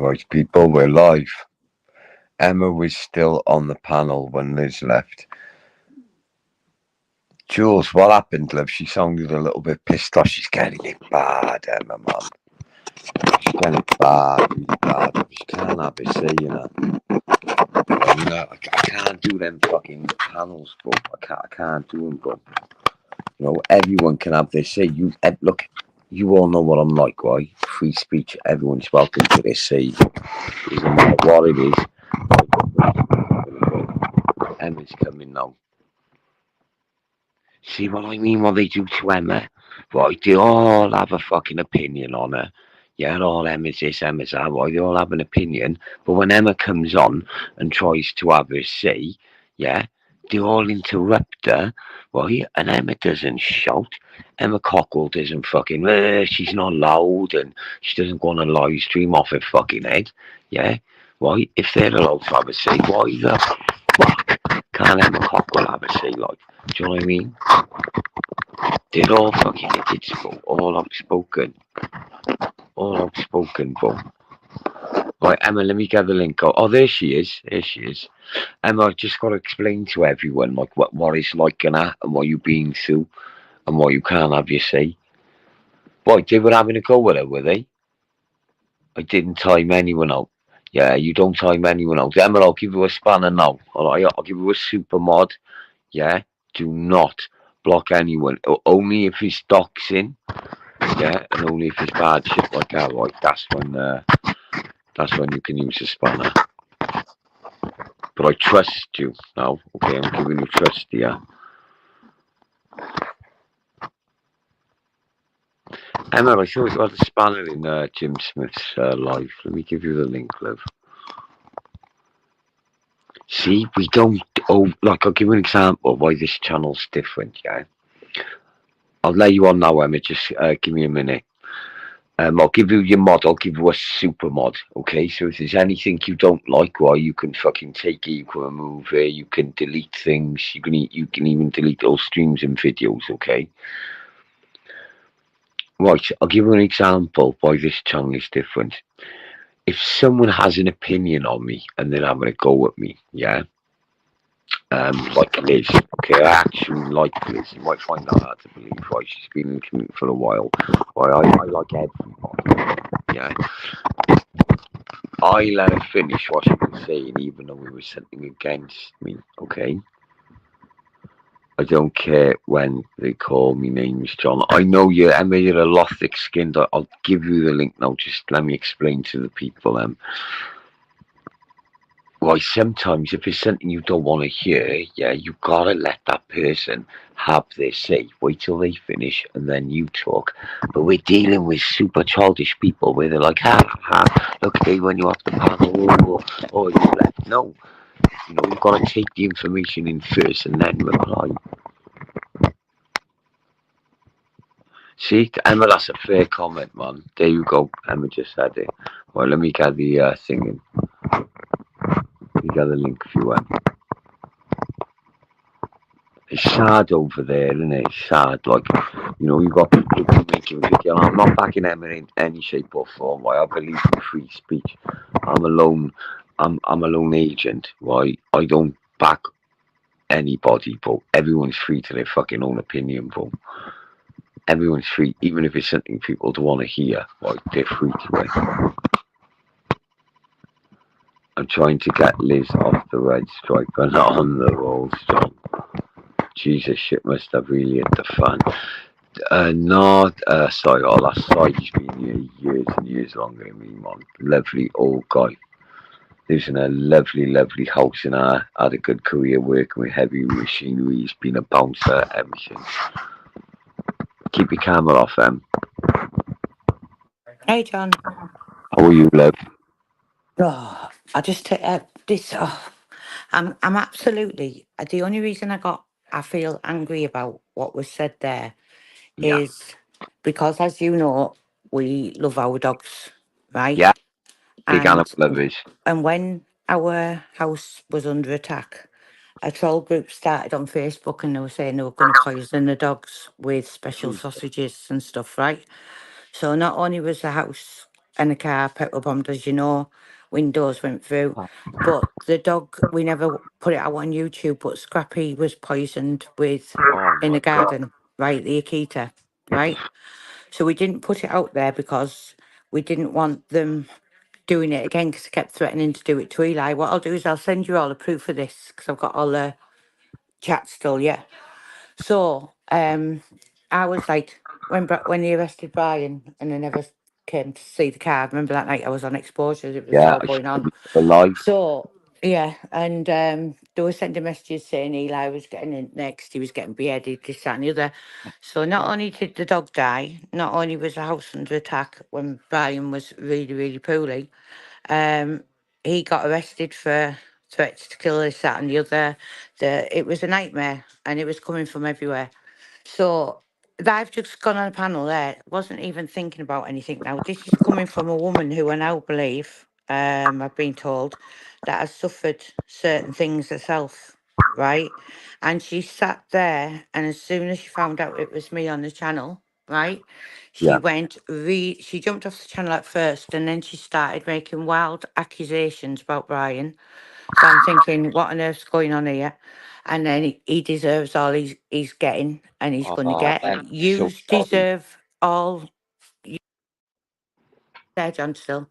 Right, people, we're live. Emma was still on the panel when Liz left. Jules, what happened, love? She sounded a little bit pissed off. She's getting it bad, Emma, man. She's getting it bad, really bad. She can't have a say, you know. I can't do them fucking panels, bro. I can't do them, bro. Everyone can have their say. Look, you all know what I'm like, right? Free speech. Everyone's welcome to their say. Doesn't matter what it is. Emma's coming now. See what I mean? What they do to Emma? Right, they all have a fucking opinion on her. Yeah, all Emma's this, Emma's that. Right, they all have an opinion. But when Emma comes on and tries to have her say, yeah, they all interrupt her, right? And Emma doesn't shout. Emma Cockrill doesn't fucking, she's not loud and she doesn't go on a live stream off her fucking head. Yeah, right? If they're allowed to have a say, why the fuck can't Emma Cockrill have a say, like? Do you know what I mean? They're all fucking idiots, bro. All outspoken. All outspoken, bro. Right, Emma, let me get the link. Oh, there she is. There she is. Emma, I've just got to explain to everyone, like, what it's like and that, and what you've been through, and what you can't have your say. Right, they were having a go with her, were they? I didn't time anyone out. Yeah, you don't time anyone out. Emma, I'll give you a spanner now. Alright, I'll give you a super mod. Yeah, do not block anyone. Only if it's doxing. Yeah, and only if it's bad shit like that, right? That's when you can use a spanner. But I trust you now. Okay, I'm giving you trust here. Emma, I thought you had a spanner in Jim Smith's live. Let me give you the link, love. See, we don't. Oh, like, I'll give you an example of why this channel's different, yeah? I'll lay you on now, Emma. Just give me a minute. I'll give you your mod. I'll give you a super mod. Okay, so if there's anything you don't like, well, you can fucking take it. You can remove it. You can delete things. You can even delete those streams and videos. Okay. Right. I'll give you an example why this channel is different. If someone has an opinion on me and they're having a go at me, yeah. Like Liz. Okay, I actually like Liz. You might find that hard to believe, right? She's been in the community for a while. Right, I like everybody. Yeah. I let her finish what she was saying, even though it was something against me, okay? I don't care when they call me names, John. I know you, Emma, you're a lot thick-skinned. I'll give you the link now. Just let me explain to the people, Why sometimes if it's something you don't want to hear, yeah, you gotta let that person have their say. Wait till they finish and then you talk. But we're dealing with super childish people where they're like, look, Dave, when you off the panel, or you left. No, you've got to take the information in first and then reply. See, Emma, that's a fair comment, man. There you go. Emma just said it. Well, let me get the thing in. You got the link if you want. It's sad over there, isn't it? It's sad. Like, you've got people making video. I'm not backing Emma in any shape or form. Right? I believe in free speech. I'm a lone agent. Right? I don't back anybody, but everyone's free to their fucking own opinion, but everyone's free, even if it's something people don't want to hear. Right? They're free to it. I'm trying to get Liz off the red stripe and on the roll strong. Jesus, shit must have really hit the fan. Sorry, that side's been here years and years longer than me, man. Lovely old guy. Lives in a lovely, lovely house and had a good career working with heavy machinery. He's been a bouncer ever since. Keep your camera off, Hey, John. How are you, love? Oh, I just take this. Oh, I'm absolutely. The only reason I feel angry about what was said there is because, as you know, we love our dogs, right? Yeah, big and animal lovers. and when our house was under attack, a troll group started on Facebook, and they were saying they were going to poison the dogs with special sausages and stuff, right? So not only was the house and a car petrol bombed, as you know. Windows went through. But the dog, we never put it out on YouTube, but Scrappy was poisoned with Oh in the my God. garden, right? The Akita, right? So we didn't put it out there because we didn't want them doing it again because they kept threatening to do it to Eli. What I'll do is I'll send you all the proof of this because I've got all the chat still, yeah. So I was like, when they arrested Brian and I never came to see the car, I remember that night I was on exposures, it was Yeah, all I going on. showed the life. So, yeah, and they were sending messages saying Eli was getting in next, he was getting beheaded, this, that, and the other. So, not only did the dog die, not only was the house under attack when Brian was really, really poorly, um, he got arrested for threats to kill this, that, and the other. It was a nightmare and it was coming from everywhere. So I've just gone on a panel there, wasn't even thinking about anything now. This is coming from a woman who I now believe, I've been told, that has suffered certain things herself, right? And she sat there, and as soon as she found out it was me on the channel, right, she Yeah. went, she jumped off the channel at first, and then she started making wild accusations about Brian. So I'm thinking, what on earth's going on here? And then he deserves all he's getting and he's going to Oh, get. I'm so You sorry. deserve all. You there, John, still?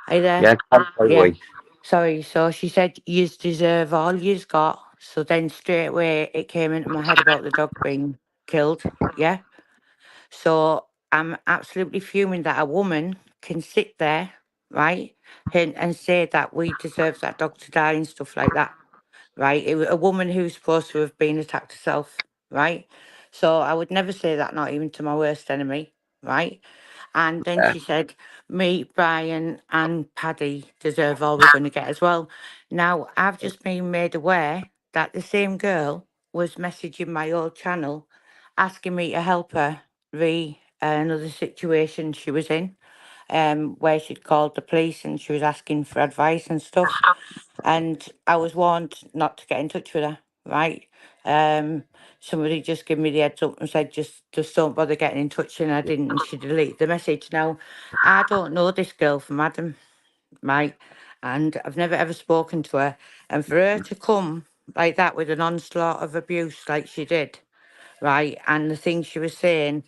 Are you there? Yeah, come my Yeah. way. Sorry. So she said, you deserve all you've got. So then straight away it came into my head about the dog being killed. Yeah. So I'm absolutely fuming that a woman can sit there, right, and say that we deserve that dog to die and stuff like that. Right? It was a woman who's supposed to have been attacked herself, right? So I would never say that, not even to my worst enemy, right? And then Yeah. she said, me, Brian, and Paddy deserve all we're going to get as well. Now, I've just been made aware that the same girl was messaging my old channel asking me to help her re another situation she was in, where she'd called the police and she was asking for advice and stuff, and I was warned not to get in touch with her, right? Um, Somebody just gave me the heads up and said just don't bother getting in touch, and I didn't, and she deleted the message. Now, I don't know this girl from Adam, right? And I've never ever spoken to her, and for her to come like that with an onslaught of abuse like she did, right? And the things she was saying,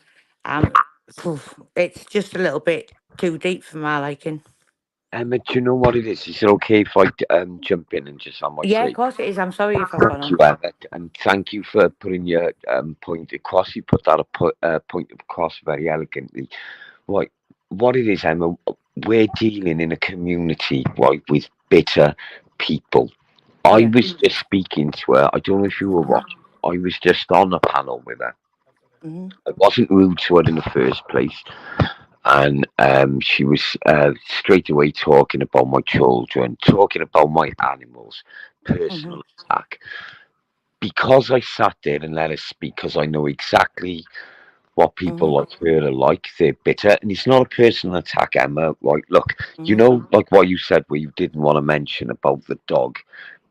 um, it's just a little bit too deep for my liking. Emma, do you know what it is? Is it okay if I jump in and just am I Yeah, of free? course it is. I'm sorry if I've gone Thank you, on. Emma, and thank you for putting your point across. You put that point across very elegantly. Right, what it is, Emma, we're dealing in a community, right, with bitter people. I Yeah. was just speaking to her. I don't know if you were watching. I was just on a panel with her. Mm-hmm. I wasn't rude to her in the first place, and she was straight away talking about my children, talking about my animals, Mm-hmm. personal attack. Because I sat there and let her speak, because I know exactly what people Mhm, like her are like. They're bitter, and it's not a personal attack, Emma. Right? Look, you mhm, know, like what you said, where you didn't want to mention about the dog,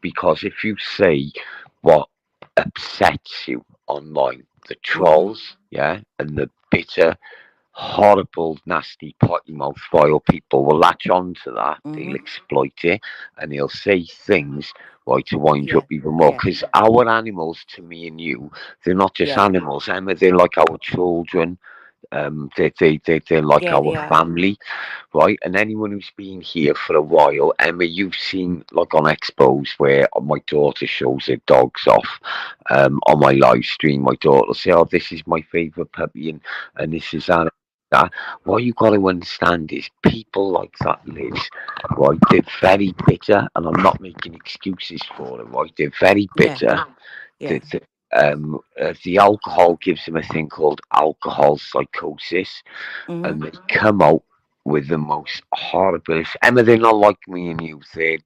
because if you say what upsets you online, the mhm, trolls, yeah, and the bitter, horrible, nasty, potty mouth, vile people will latch on to that. They'll mhm. exploit it, and they'll say things right to wind you Yeah, up even more. yeah, Because our animals, to me and you, they're not just yeah, animals, Emma. They're like our children. They're like yeah, our they are. family, right? And anyone who's been here for a while, Emma, you've seen like on expos where my daughter shows her dogs off, on my live stream. My daughter will say, "Oh, this is my favorite puppy," and this is that. That. What you got to understand is people like that, Liz, right? They're very bitter, and I'm not making excuses for them, right? They're very Yeah, bitter. yeah. The alcohol gives them a thing called alcohol psychosis, Mhm, and they come out with the most horrible. Emma, they're not like me and you. They're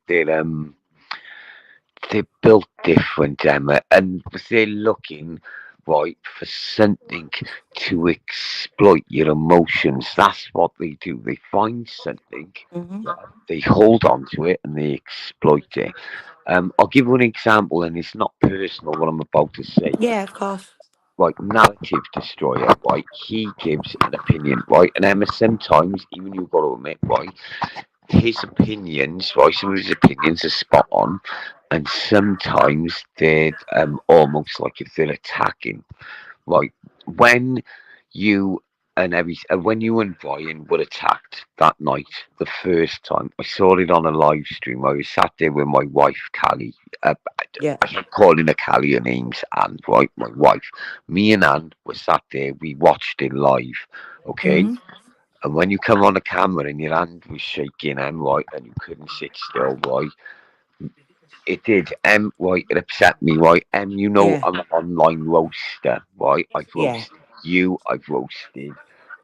built different, Emma, and they're looking right for something to exploit your emotions. That's what they do. They find something, mhm. they hold on to it, and they exploit it. I'll give you an example, and it's not personal what I'm about to say. Yeah, of course. right, narrative destroyer, right, he gives an opinion, right, and Emma, sometimes, even you've got to admit, right, his opinions, right, some of his opinions are spot on, and sometimes they're almost like if they're attacking. Right, when you when you and Brian were attacked that night, the first time I saw it on a live stream. I was sat there with my wife, Callie. Yeah. I keep calling her Callie. Her name's Anne, right? My wife. Me and Anne were sat there. We watched it live, okay? Mm-hmm. And when you come on the camera and your hand was shaking, and right, and you couldn't sit still, right? It did. Right, it upset me, right? You know Yeah. I'm an online roaster, right? I've Yeah. roasted you, I've roasted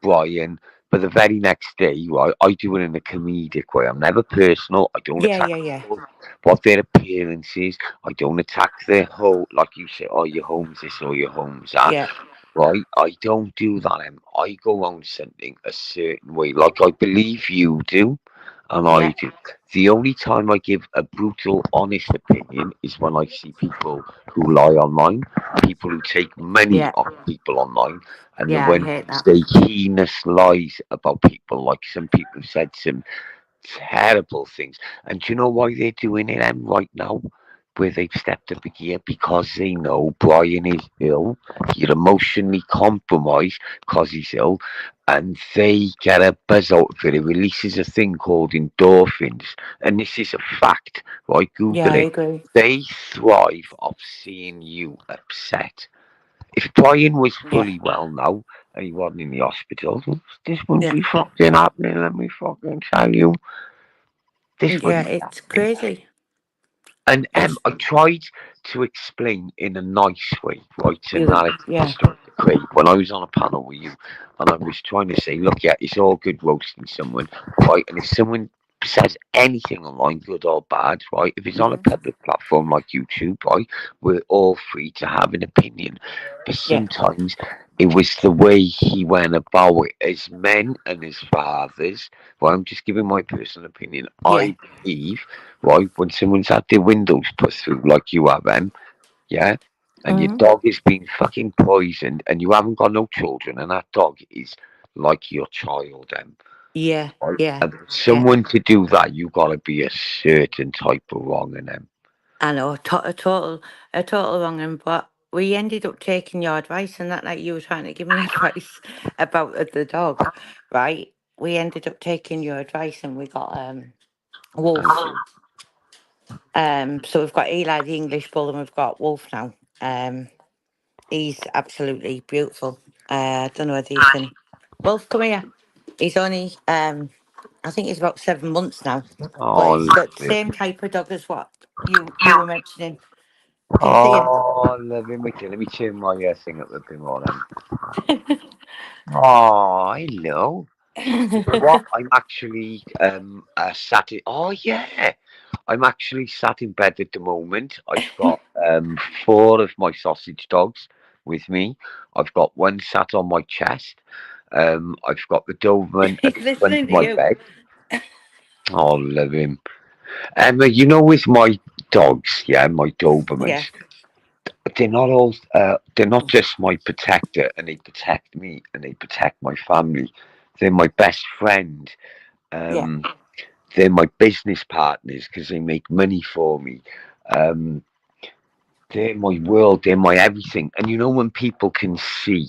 Brian. But the very next day, right, I do it in a comedic way. I'm never personal. I don't Yeah. attack Yeah. Yeah. people, what their appearances. I don't attack their whole, like you say, oh, your home's this or your home's that. Yeah. Right? I don't do that. I go on something a certain way, like I believe you do, and I Yeah. do. The only time I give a brutal, honest opinion is when I see people who lie online, people who take money Yeah. off people online, and Yeah. I when hate that. they heinous lies about people, like some people said some terrible things. And do you know why they're doing it right now? Where they've stepped up a gear because they know Brian is ill. You're emotionally compromised because he's ill, and they get a buzz out of it. It releases a thing called endorphins, and this is a fact. Right? Yeah. Google I it. agree. They thrive off seeing you upset. If Brian was Yeah. fully well now and he wasn't in the hospital, this wouldn't Yeah. be fucking happening. Let me fucking tell you. This Yeah. wouldn't be It's happening. crazy. And It's I tried to explain in a nice way, right, to you. narrative Yeah. destroy the Craig when I was on a panel with you, and I was trying to say, look, yeah, it's all good roasting someone, right, and if someone says anything online, good or bad, right, if it's on a Mm-hmm. public platform like YouTube, right, we're all free to have an opinion, but Yeah. sometimes it was the way he went about it as men and as fathers. Well, I'm just giving my personal opinion. Yeah. I believe, right, when someone's had their windows put through, like you have, yeah, and your Mm-hmm. dog is being fucking poisoned, and you haven't got no children, and that dog is like your child, Yeah. right? Yeah. And for Yeah. someone to do that, you gotta be a certain type of wrong in them. I know, a total wrong one, but we ended up taking your advice and that, like you were trying to give me advice about the dog, right? We ended up taking your advice and we got Wolf. So we've got Eli the English bull and we've got Wolf now. He's absolutely beautiful. I don't know whether you can. Wolf, come here. He's only I think he's about 7 months now, but Oh, it's the love same him. type of dog as what you were mentioning. Can you see him? Oh, love him. Okay, let me turn my thing up a bit more then. Oh, hello. You know what? I'm actually sat in. Oh yeah, I'm actually sat in bed at the moment. I've got four of my sausage dogs with me. I've got one sat on my chest. I've got the Doberman at He's the front listening of to my you. bed. Oh, love him. You know, with my dogs, yeah, my Yeah, Dobermans, they're not all. They're not just my protector, and they protect me, and they protect my family. They're my best friend. yeah. Um, they're my business partners because they make money for me. Um, they're my world. They're my everything. And you know when people can see,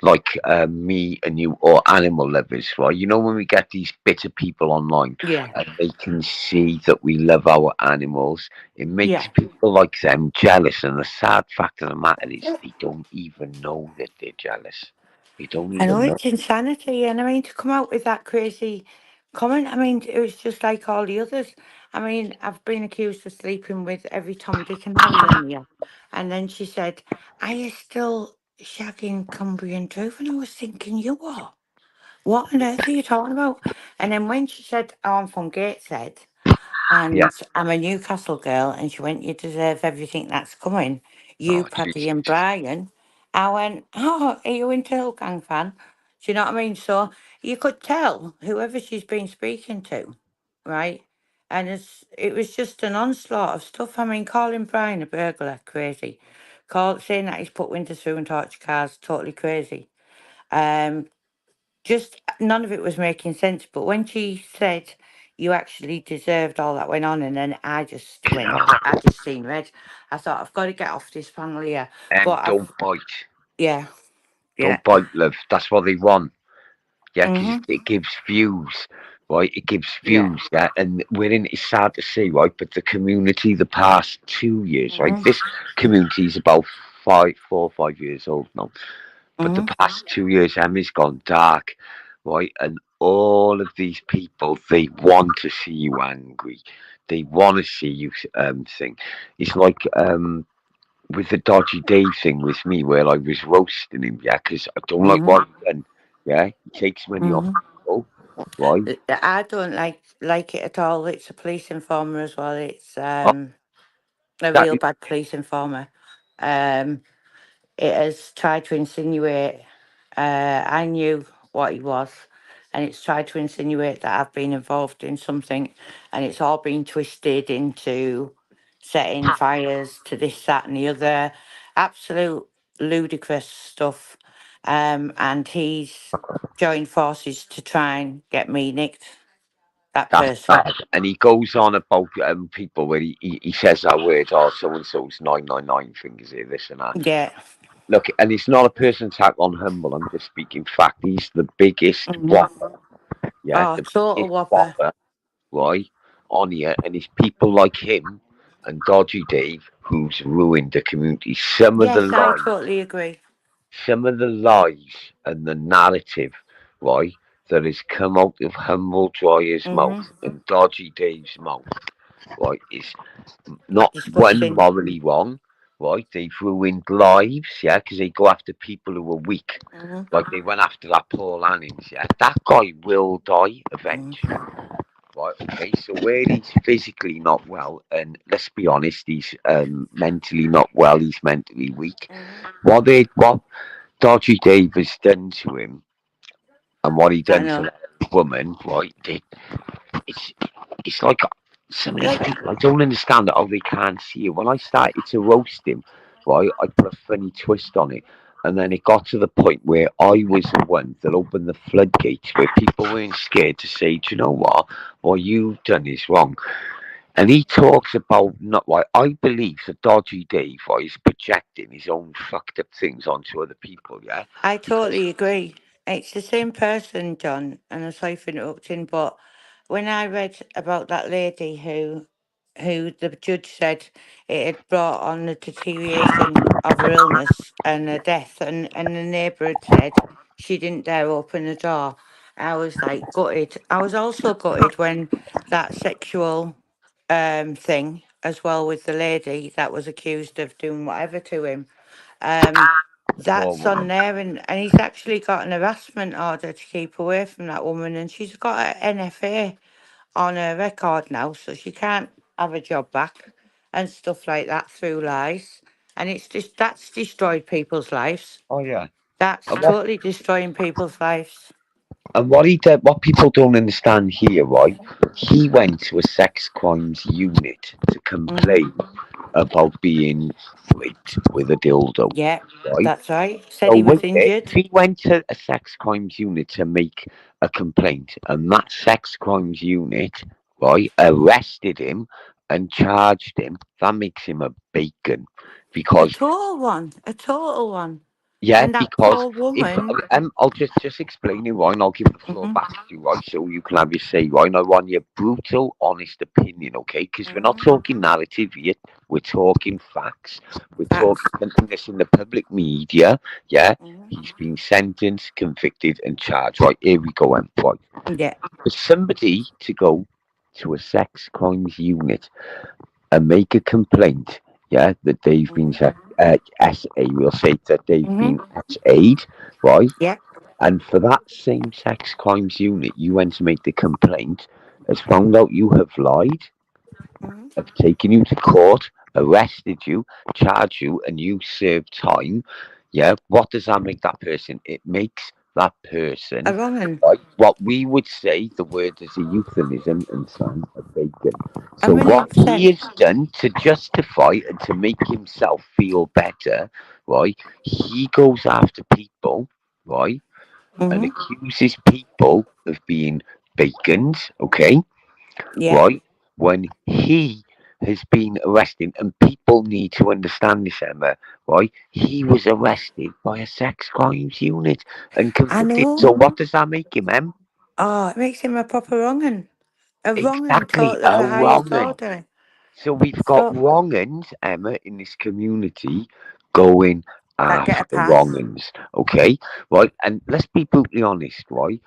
like me and you, or animal lovers, right? You know when we get these bitter people online, Yeah, and they can see that we love our animals. It makes yeah. people like them jealous. And the sad fact of the matter is, they don't even know that they're jealous. They don't I know even know. it's insanity, and I mean to come out with that crazy comment. I mean it was just like all the others. I mean I've been accused of sleeping with every Tom, Dick, and Harry on here, and then she said, "Are you still shagging Cumbrian Truth?" And I was thinking, you what? What on earth are you talking about? And then when she said, "Oh, I'm from Gateshead," Yeah. and I'm a Newcastle girl, and she went, "You deserve everything that's coming. You, Oh, Paddy, and Jesus. Brian." I went, "Oh, are you into Hill Gang fan?" Do you know what I mean? So you could tell whoever she's been speaking to, right? And it was just an onslaught of stuff. I mean, calling Brian a burglar, crazy. saying that he's put windows through and tortured cars, totally crazy. Um, just none of it was making sense. But when she said you actually deserved all that went on, and then I just seen red. I thought I've got to get off this panel here. But Don't bite. yeah, yeah. Don't bite, love. That's what they want. Yeah, because Mhm. it gives views, right? It gives Yeah. views, yeah. And it's sad to say, right? But the community, the past 2 years, right? Mhm. This community is about 4 or 5 years old now. But the Mhm. past 2 years, Emma's gone dark, right? And all of these people, they want to see you angry. They want to see you thing. It's like with the Dodgy Dave thing with me, where I was roasting him, yeah, because I don't like Mhm. what he done. Yeah, he takes money off Mhm. people, right? I don't like it at all. It's a police informer as well. It's Oh, a that real bad police informer. Um, it has tried to insinuate I knew what he was, and it's tried to insinuate that I've been involved in something, and it's all been twisted into setting fires to this, that, and the other. Absolute ludicrous stuff. And he's joined forces to try and get me nicked, that that's person. bad. And he goes on about people where he says that word, oh, so and so's 999 fingers here, this and that. Yeah. Look, and it's not a person attack on Humble. I'm just speaking fact. He's the biggest Mhm. whopper, yeah, Oh, the total biggest whopper. whopper, right, on here. And it's people like him and Dodgy Dave who's ruined the community. Yes, I totally agree. Some of the lies and the narrative, right, that has come out of Humble Dryer's Hmm. mouth and Dodgy Dave's mouth, right, is not one Disgusting. morally wrong, right? They've ruined lives, yeah, because they go after people who are weak. Hmm. Like they went after that Paul Annings, yeah. That guy will die Hmm. eventually, right? Okay, so where he's physically not well, and let's be honest, he's mentally not well. He's mentally weak. Hmm. What Dodgy Dave has done to him, and what he I done to know. that woman, right? It's it's like some of these Like, people. I don't understand how they can't see it. When I started to roast him, right, I put a funny twist on it, and then it got to the point where I was the one that opened the floodgates, where people weren't scared to say, "Do you know what you've done is wrong." And he talks about not why I believe that Dodgy Dave is projecting his own fucked up things onto other people. Yeah, I because totally agree. It's the same person, John, and I'm sorry for interrupting, but when I read about that lady who the judge said it had brought on the deterioration of her illness and her death, and the neighbour had said she didn't dare open the door, I was like gutted. I was also gutted when that sexual thing as well with the lady that was accused of doing whatever to him. Um, the poor that's on woman. there, and he's actually got an harassment order to keep away from that woman, and she's got an NFA on her record now, so she can't have a job back and stuff like that through lies. And it's just that's destroyed people's lives. Oh yeah. That's And what totally destroying people's lives. what he did, what people don't understand here, right? He went to a sex crimes unit to Hmm. complain about being raped with a dildo, Yeah, right? that's right. Said So he was with it, injured. if he went to a sex crimes unit to make a complaint, and that sex crimes unit, right, arrested him and charged him, that makes him a bacon, A because total one. A total one. yeah, And that because poor if woman. I'll just explain it, right, and I'll give the floor Hmm. back to you, right, so you can have your say, right. I want your brutal, honest opinion, okay? Because we're not Hmm. talking narrative yet, we're talking facts. We're talking Facts. something that's in the public media. Yeah, Hmm. he's been sentenced, convicted, and charged. Right, here we go, right. Yeah. For somebody to go to a sex crimes unit and make a complaint, yeah, that they've been Hmm. SA, we'll say that they've Hmm. been SA'd, right? Yeah. And for that same sex crimes unit, you went to make the complaint, has found out you have lied, Hmm. have taken you to court, arrested you, charged you, and you served time. Yeah, what does that make that person? It makes that person, A wrong un. right, what we would say, the word is a euphemism and son of bacon. A So million what he percent. has done to justify and to make himself feel better, right, he goes after people, right, and Mm-hmm. accuses people of being bacons, okay, Yeah. right, when he has been arrested, and people need to understand this, Emma, right? He was arrested by a sex crimes unit and I convicted. know. So what does that make him, Em? Oh, it makes him a proper wrong un. A wrong un Exactly, total of a the highest wrong'un. order. So we've got So wrong'uns, Emma, in this community going that get a after pass. wrong'uns, okay? Right, and let's be brutally honest, right?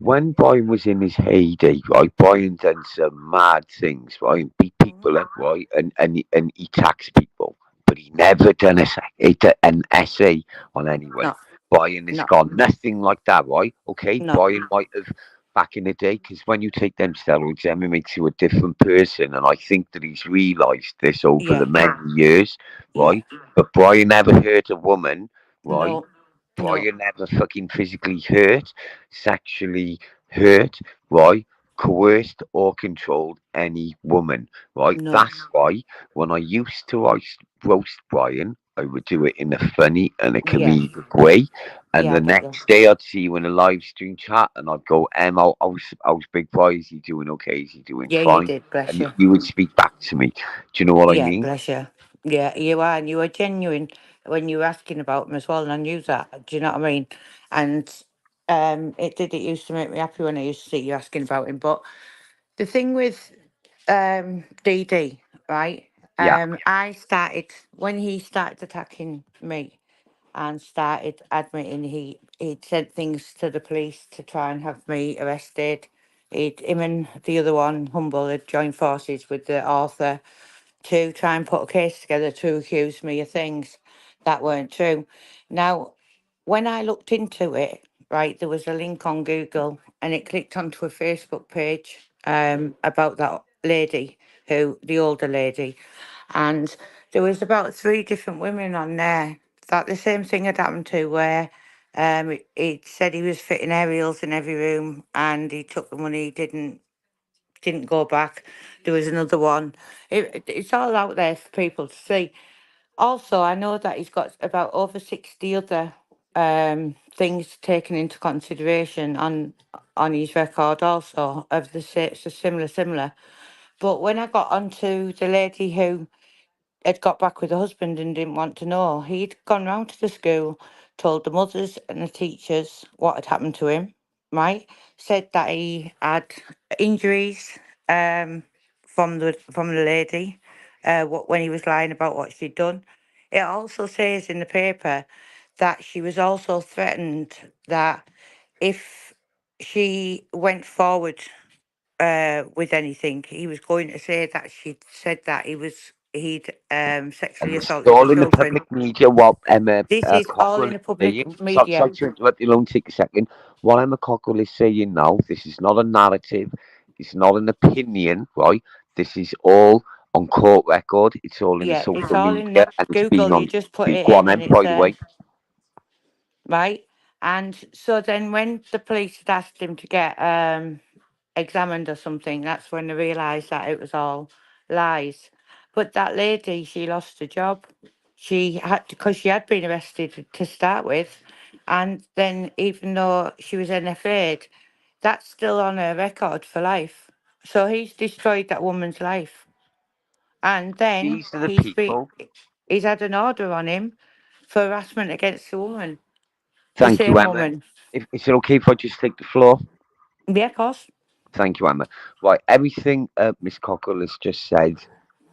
When Brian was in his heyday, right, Brian done some mad things, right, and beat Mhm. people up, right, and he taxed people, but he never done an essay on anyone. No, Brian has no, got nothing like that, right? Okay, no. Brian might have back in the day, because when you take them steroids, Emma makes you a different person, and I think that he's realised this over Yeah, the many years, yeah. right? But Brian never hurt a woman, right? No, no, Brian never fucking physically hurt, sexually hurt, right? Coerced or controlled any woman, right? no. That's why when I used to roast Brian, I would do it in a funny and a Yeah, comedic way. And yeah, I the get you. next day I'd see you in a live stream chat and I'd go, how's Big Boy? Is he doing okay? Is he doing Yeah, you fine? did, bless And you. you would speak back to me. Do you know what I Yeah, mean? bless you. Yeah, you are, and you were genuine when you were asking about him as well, and I knew that. Do you know what I mean? And it used to make me happy when I used to see you asking about him. But the thing with DD, right? Yeah. I started when he started attacking me and started admitting he'd said things to the police to try and have me arrested. Him and the other one, Humble, had joined forces with the author to try and put a case together to accuse me of things that weren't true. Now, when I looked into it, right, there was a link on Google and it clicked onto a Facebook page about that lady, the older lady, and there was about three different women on there that the same thing had happened to, where he said he was fitting aerials in every room and he took the money, didn't go back. There was another one. It's all out there for people to see. Also, I know that he's got about over 60 other things taken into consideration on his record also of the so similar. But when I got onto the lady who had got back with her husband and didn't want to know, he'd gone round to the school, told the mothers and the teachers what had happened to him, right? Said that he had injuries from the lady, when he was lying about what she'd done. It also says in the paper that she was also threatened that if she went forward with anything, he was going to say that she'd said that he'd And sexually it's assaulted the all in the children. public media what Emma This is all Cockrill in is the public saying. So, media. sorry to interrupt you, I'll take a second. What Emma Cockrill is saying now, this is not a narrative, it's not an opinion, right? This is all on court record, it's all in the Yeah, it's social all in the media, and it's been Google. You on. just put it Go in on, and then, it's by the there. way. Right? And so then when the police had asked him to get examined or something, that's when they realised that it was all lies. But that lady, she lost her job. She had because she had been arrested to start with, and then even though she was NFA'd, that's still on her record for life. So he's destroyed that woman's life, and then These are the people. he's had an order on him for harassment against the woman. The Thank you, same Emma. woman. If, is it okay if I just take the floor? Yeah, of course. Thank you, Emma. Right, everything Miss Cockle has just said this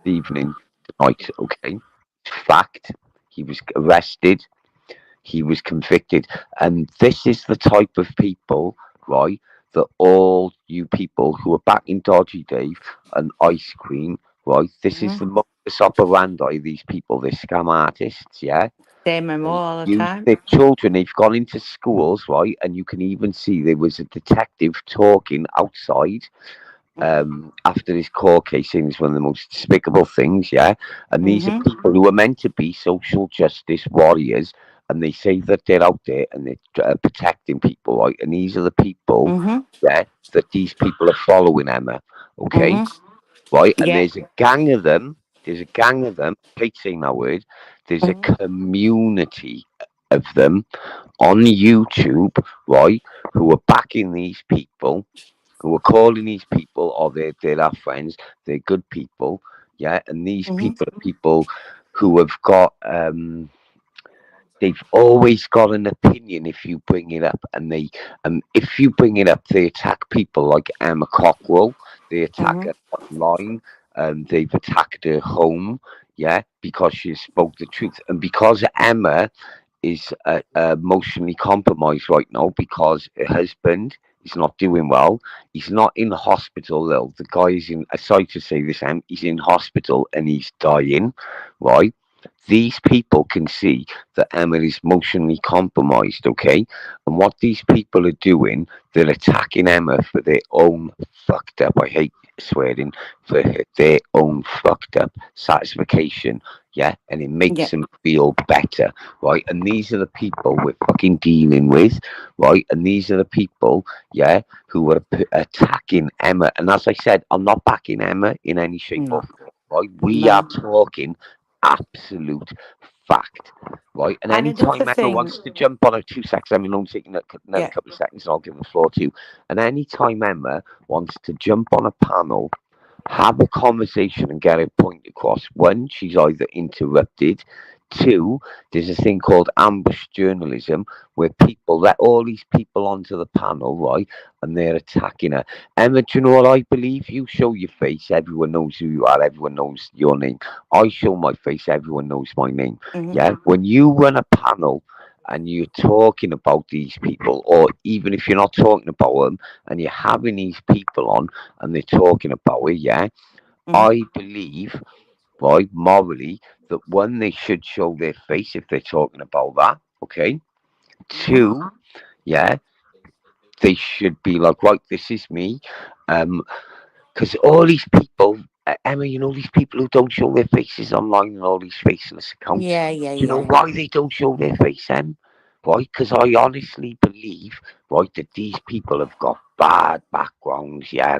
evening, tonight, okay? Fact. He was arrested. He was convicted. And this is the type of people, right, that all you people who are back in Dodgy Dave and Ice Cream, right, this is Hmm. the modus operandi, these people, they're scam artists, yeah? Same and more They all the use time. their children. They've gone into schools, right? And you can even see there was a detective talking outside after this court case. Saying it's one of the most despicable things, yeah. And these are Mm-hmm. people who are meant to be social justice warriors, and they say that they're out there and they're protecting people, right? And these are the people, Mm-hmm. yeah, that these people are following, Emma, okay? Mm-hmm. Right? And Yeah. there's a gang of them. There's a gang of them. I hate saying that word. There's a Mm-hmm. community of them on YouTube, right? Who are backing these people, who are calling these people, or they're our friends. They're good people, yeah. And these Mm-hmm. people are people who have got they've always got an opinion if you bring it up, and they if you bring it up, they attack people like Emma Cockrill. They attack Mm-hmm. her online. They've attacked her home, yeah, because she spoke the truth, and because Emma is emotionally compromised right now because her husband is not doing well. He's not in the hospital though. The guy is in. Sorry to say this, he's in hospital and he's dying, right? These people can see that Emma is emotionally compromised, okay? And what these people are doing, they're attacking Emma for their own fucked up, I hate swearing, for their own fucked up satisfaction, yeah? And it makes Yeah. them feel better, right? And these are the people we're fucking dealing with, right? And these are the people, yeah, who are attacking Emma. And as I said, I'm not backing Emma in any shape or No. form, right? We are No. talking absolute fact, right? And And another anytime Emma thing. wants to jump on her 2 seconds, I mean, only taking another Yeah. couple of seconds, and I'll give the floor to you. And anytime Emma wants to jump on a panel, have a conversation and get a point across, one, she's either interrupted. Two, there's a thing called ambush journalism where people let all these people onto the panel, right? And they're attacking her. Emma, do you know what I believe? You show your face, everyone knows who you are, everyone knows your name. I show my face, everyone knows my name. Mm-hmm. Yeah. When you run a panel and you're talking about these people, or even if you're not talking about them and you're having these people on and they're talking about it, yeah, Mm-hmm. I believe, right, morally, that one, they should show their face if they're talking about that, okay? Mm-hmm. Two, yeah, they should be like, right, this is me. Because all these people, Emma, you know, these people who don't show their faces online and all these faceless accounts, Yeah. Yeah. do you know Yeah. why they don't show their face, Em? Right? Because I honestly believe, right, that these people have got bad backgrounds, yeah,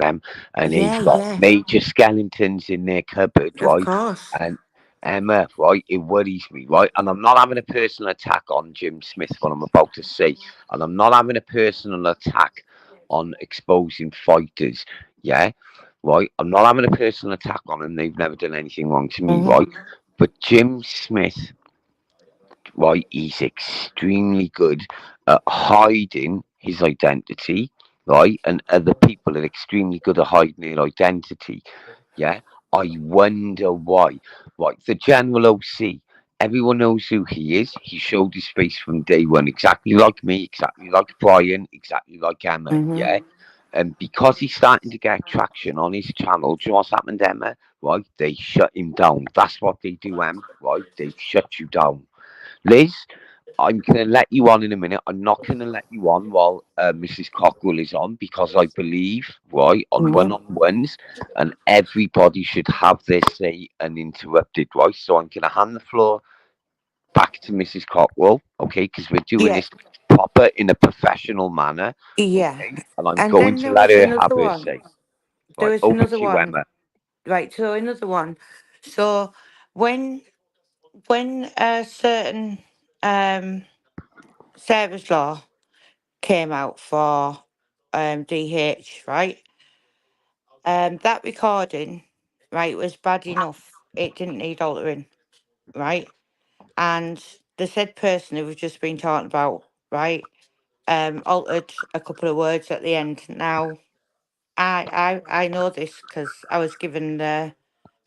and they've Yeah. got Yeah. major skeletons in their cupboard, Of right? course. And Emma, right, it worries me, right? And I'm not having a personal attack on Jim Smith, what I'm about to say, and I'm not having a personal attack on exposing fighters, yeah, right? I'm not having a personal attack on them. They've never done anything wrong to me, Mm-hmm. right? But Jim Smith, right, he's extremely good at hiding his identity, right? And other people are extremely good at hiding their identity. Yeah. I wonder why. Right. The General OC, everyone knows who he is. He showed his face from day one, exactly like me, exactly like Brian, exactly like Emma. Mm-hmm. Yeah. And because he's starting to get traction on his channel, do you know what's happened, Emma? Right? They shut him down. That's what they do, Em. Right? They shut you down. Liz, I'm going to let you on in a minute. I'm not going to let you on while Mrs. Cockrell is on because I believe, right, on Mm-hmm. one on ones, and everybody should have their say uninterrupted, right? So I'm going to hand the floor back to Mrs. Cockrell, okay, because we're doing Yeah. this proper in a professional manner, Yeah. okay, and I'm And going then to there let was her have another her one. say. There Right, was over another to you, one. Emma. Right. So another one. So when when a certain um Sarah's Law came out for DH, right? That recording, right, was bad enough. It didn't need altering, right? And the said person who was just been talking about, right, altered a couple of words at the end. Now, I know this because I was given the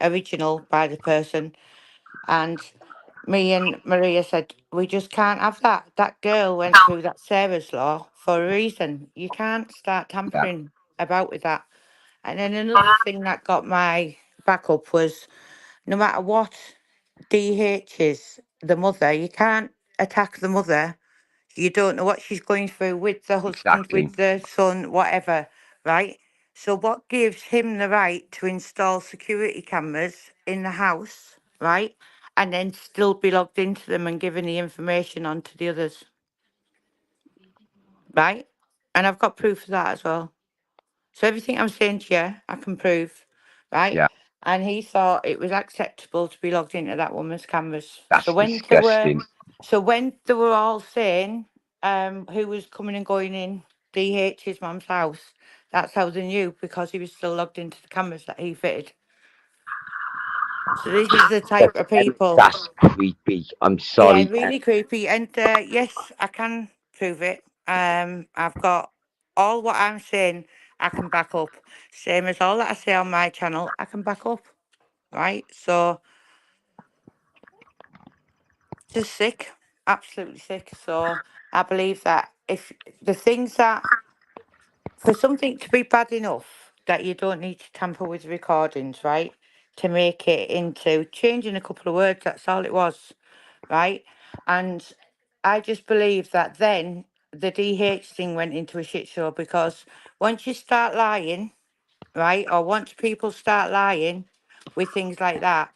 original by the person, and me and Maria said we just can't have that. That girl went through that Sarah's Law for a reason. You can't start Yeah, tampering about with that. And then another thing that got my back up was no matter what DH is, the mother, you can't attack the mother. You don't know what she's going through with the husband, exactly. with the son, whatever, right? So, what gives him the right to install security cameras in the house, right? and then still be logged into them and giving the information on to the others, right? And I've got proof of that as well. So everything I'm saying to you, I can prove, right? Yeah, And he thought it was acceptable to be logged into that woman's cameras. that's disgusting. When they were all saying who was coming and going in DH's mum's house, that's how they knew, because he was still logged into the cameras that he fitted. So this is the type of people. That's creepy. I'm Yeah, sorry. really creepy. And yes, I can prove it. I've got all what I'm saying, I can back up. Same as all that I say on my channel, I can back up. Right? So just sick. Absolutely sick. So I believe that if the things that for something to be bad enough that you don't need to tamper with recordings, right? To make it into changing a couple of words, that's all it was, right? And I just believe that then the DH thing went into a shit show, because once you start lying, right, or once people start lying with things like that,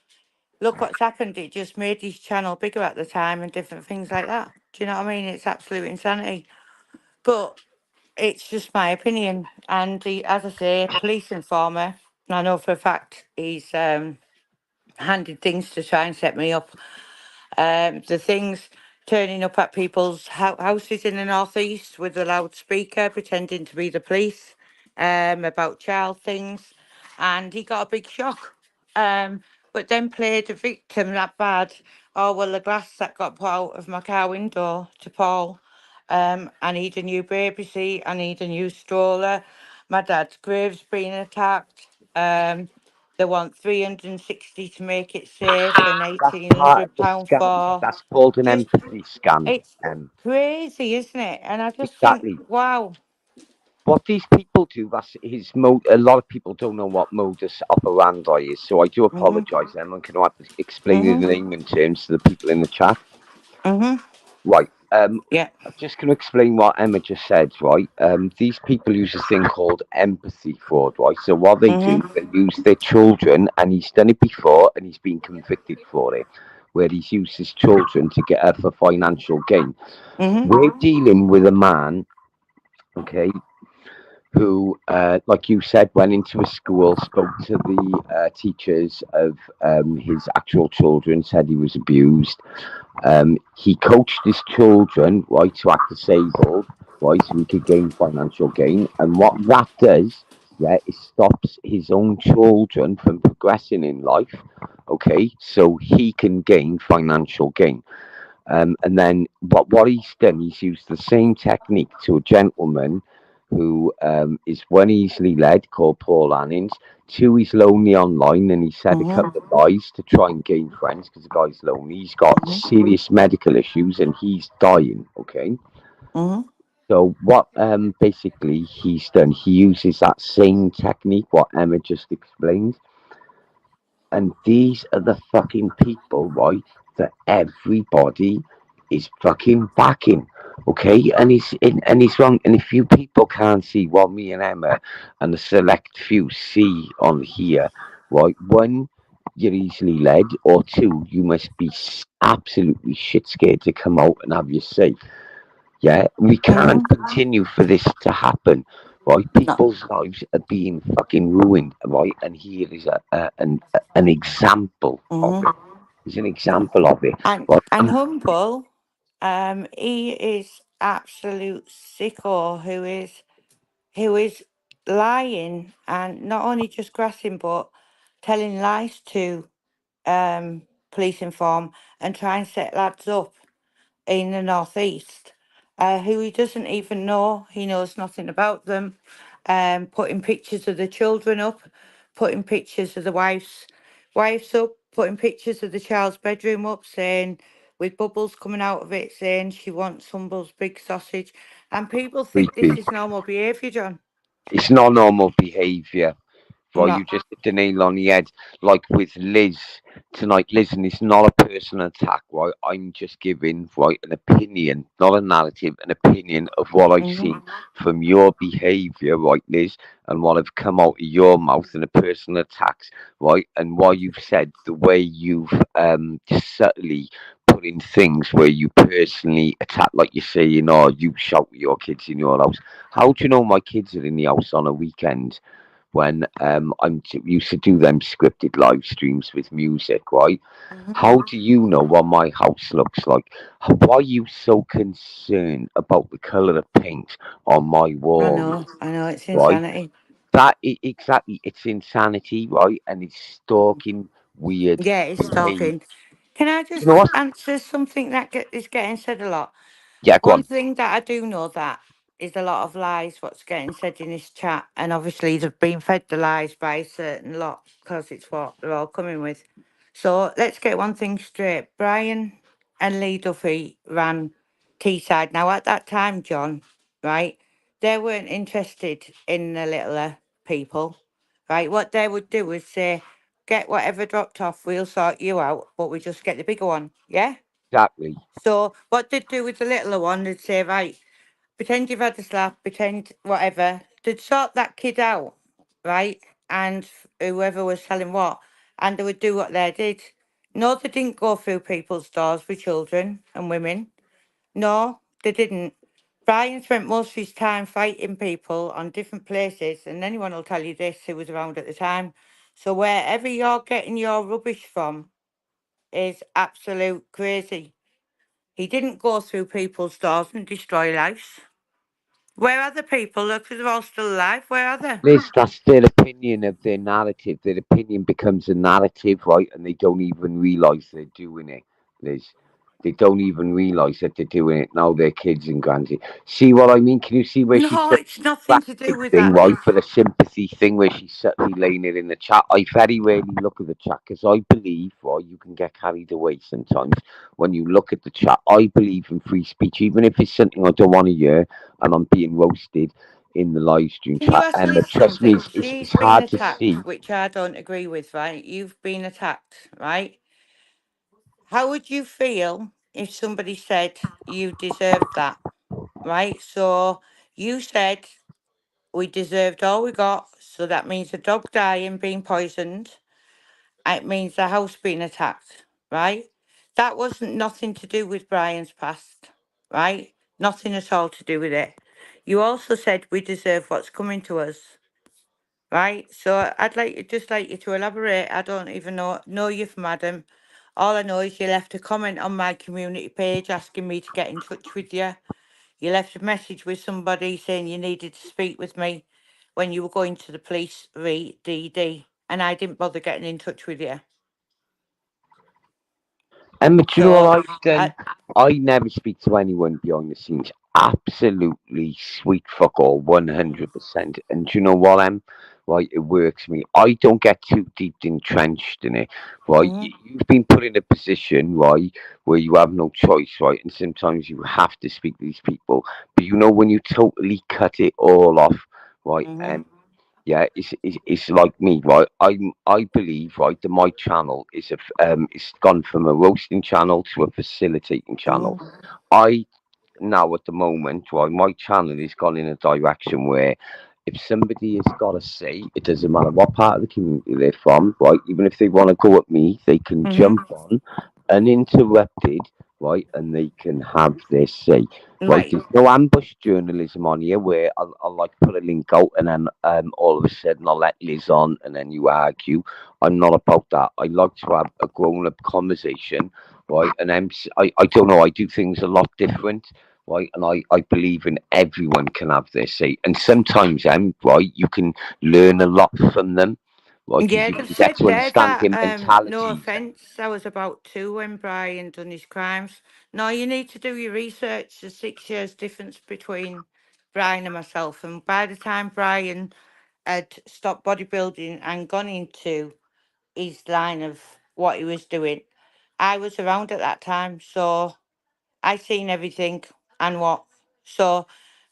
look what's happened. It just made his channel bigger at the time and different things like that. Do you know what I mean? It's absolute insanity. But it's just my opinion. And as I say, police informer, and I know for a fact he's handed things to try and set me up. The things turning up at people's houses in the northeast with a loudspeaker, pretending to be the police, about child things, and he got a big shock. But then played a victim that bad. Oh well, the glass that got put out of my car window to Paul. I need a new baby seat. I need a new stroller. My dad's grave's been attacked. They want 360 to make it safe and That's part of the £1,800 scam. for. That's called an Just, empathy scam. it's crazy, isn't it? And I just think, Exactly. wow. What these people do, that's his mode. A lot of people don't know what modus operandi is, so I do Mhm, apologise, Emma. Can I have to explain the mhm, name in terms to the people in the chat? mhm. Right. Yeah. I'm just going to explain what Emma just said, right? These people use a thing called empathy fraud, right? So what they do, Mhm, they use their children, and he's done it before, and he's been convicted for it, where he's used his children to get her for financial gain. mhm, We're dealing with a man, okay, who, like you said, went into a school, spoke to the teachers of his actual children, said he was abused. He coached his children, right, to act disabled, right, so he could gain financial gain. And what that does, yeah, it stops his own children from progressing in life, okay, so he can gain financial gain. And then what he's done, he's used the same technique to a gentleman who is one easily led, called Paul Annings. Two, he's lonely online, and he said a mhm, couple of lies to try and gain friends because the guy's lonely. He's got mhm, serious medical issues and he's dying. Okay, mhm, so what basically he's done, he uses that same technique what Emma just explained, and these are the fucking people, right, that everybody is fucking backing. Okay, and he's wrong. And if you people can't see what me and Emma and the select few see on here, right, one, you're easily led, or two, you must be absolutely shit scared to come out and have your say. Yeah, we can't mhm. continue for this to happen, right? No. People's lives are being fucking ruined, right? And here is an example of Mhm. it. Is an example of it. And Right? Humble, he is absolute sicko who is lying, and not only just grassing but telling lies to police inform and try and set lads up in the northeast, who he doesn't even know. He knows nothing about them. Putting pictures of the children up, putting pictures of the wives up, putting pictures of the child's bedroom up, saying with bubbles coming out of it, saying she wants Humble's big sausage, and people think this Creepy. is normal behaviour, John. It's not normal behaviour. Right, No. you just hit the nail on the head. Like with Liz tonight. Listen, it's not a personal attack, right? I'm just giving, right, an opinion, not a narrative, an opinion of what I've Mm-hmm. seen from your behaviour, right, Liz, and what have come out of your mouth in a personal attacks, right, and what you've said, the way you've just subtly put in things where you personally attack, like you're saying, oh, you shout at your kids in your house. How do you know my kids are in the house on a weekend when used to do them scripted live streams with music, right? Mm-hmm. How do you know what my house looks like? Why are you so concerned about the colour of paint on my walls, I know, it's right? insanity. Exactly, it's insanity, right? And it's stalking weird Yeah, it's behaviour. stalking. Can I Do you know just what? answer something that is getting said a lot? Yeah, go One on. thing that I do know that is a lot of lies what's getting said in this chat, and obviously they've been fed the lies by a certain lot because it's what they're all coming with. So let's get one thing straight. Brian and Lee Duffy ran Teesside. Now at that time, John, right, they weren't interested in the littler people, right? What they would do is say, get whatever dropped off, we'll sort you out, but we just get the bigger one, yeah? Exactly. So what they'd do with the littler one, they'd say, right, pretend you've had a slap, pretend whatever. They'd sort that kid out, right? And whoever was selling what, and they would do what they did. No, they didn't go through people's doors with children and women. No, they didn't. Brian spent most of his time fighting people on different places, and anyone will tell you this who was around at the time. So wherever you're getting your rubbish from is absolute crazy. He didn't go through people's doors and destroy lives. Where are the people? Look, they're all still alive. Where are they? Liz, that's their opinion of their narrative. Their opinion becomes a narrative, right? And they don't even realise they're doing it, Liz. They don't even realise that they're doing it now. They're kids and granted. See what I mean? Can you see where she's No, saying it's nothing to do drastic with thing, that, right? Liz. For the sympathy thing where she's certainly laying it in the chat. I very rarely look at the chat because I believe, right, you can get carried away sometimes when you look at the chat. I believe in free speech, even if it's something I don't want to hear and I'm being roasted in the live stream Can you chat. ask And Liz trust me, something? it's She's been hard to see. attacked, which I don't agree with, right? You've been attacked, right? How would you feel if somebody said you deserved that, right? So you said we deserved all we got, so that means a dog dying, being poisoned. It means the house being attacked, right? That wasn't nothing to do with Brian's past, right? Nothing at all to do with it. You also said we deserve what's coming to us, right? So I'd like you to elaborate. I don't even know you from Adam. All I know is you left a comment on my community page asking me to get in touch with you. You left a message with somebody saying you needed to speak with me when you were going to the police re DD, and I didn't bother getting in touch with you. And do you know So what I've done? I I never speak to anyone behind the scenes. Absolutely sweet fuck all, mm, 100%. And do you know what, right, it works for me. I don't get too deep entrenched in it, right? mhm, You've been put in a position, right, where you have no choice, right? And sometimes you have to speak to these people. But you know, when you totally cut it all off, right, mhm, yeah, it's like me, right? I believe, right, that my channel it's gone from a roasting channel to a facilitating channel. mhm, I now at the moment, right, my channel has gone in a direction where if somebody has got to say, it doesn't matter what part of the community they're from, right, even if they want to go at me, they can mhm. jump on uninterrupted, right, and they can have their say. Right, Right. there's no ambush journalism on here where I'll like put a link out and then all of a sudden I'll let Liz on and then you argue. I'm not about that. I like to have a grown up conversation, right? And I don't know, I do things a lot different, right? And I believe in everyone can have their say. And sometimes, right, you can learn a lot from them, right? Because Yeah, you they've can get said to there understand that their no mentalities. offence, I was about two when Brian done his crimes. No, you need to do your research. There's 6 years difference between Brian and myself, and by the time Brian had stopped bodybuilding and gone into his line of what he was doing, I was around at that time, so I seen everything and what. So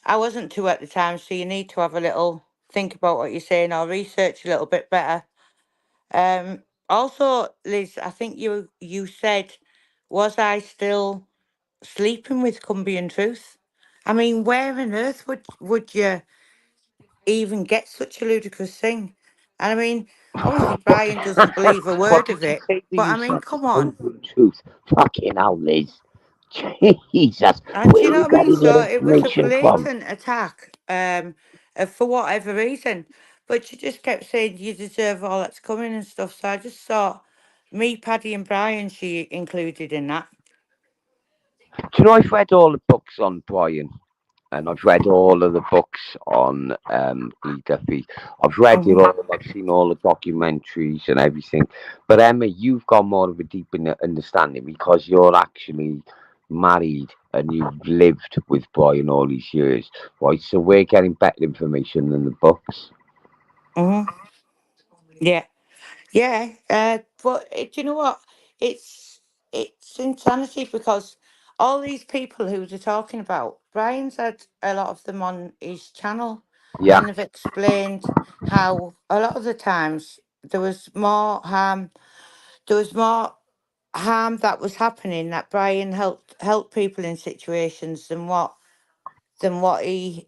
I wasn't two at the time, so you need to have a little think about what you're saying or research a little bit better. Also, Liz, I think you said, was I still sleeping with Cumbie and Truth? I mean, where on earth would you even get such a ludicrous thing? And I mean, obviously Brian doesn't believe a What word did of you it, say that but you I mean, said? come on. Humble truth. Fucking hell, Liz. Jesus. And do Where you are know you what I mean? getting So your it was a information from? blatant attack, for whatever reason. But she just kept saying you deserve all that's coming and stuff. So I just thought me, Paddy, and Brian, she included in that. Do you know I've read all the books on Brian? And I've read all of the books on Lee Duffy. I've read it Mm-hmm. all. I've seen all the documentaries and everything. But Emma, you've got more of a deep understanding because you're actually married and you've lived with Brian all these years, right? So we're getting better information than the books. Mm-hmm. Yeah. Yeah, but do you know what? It's it's insanity because all these people who they're talking about, Brian's had a lot of them on his channel, Yeah, and they've explained how a lot of the times there was more harm. There was more harm that was happening that Brian helped people in situations than what he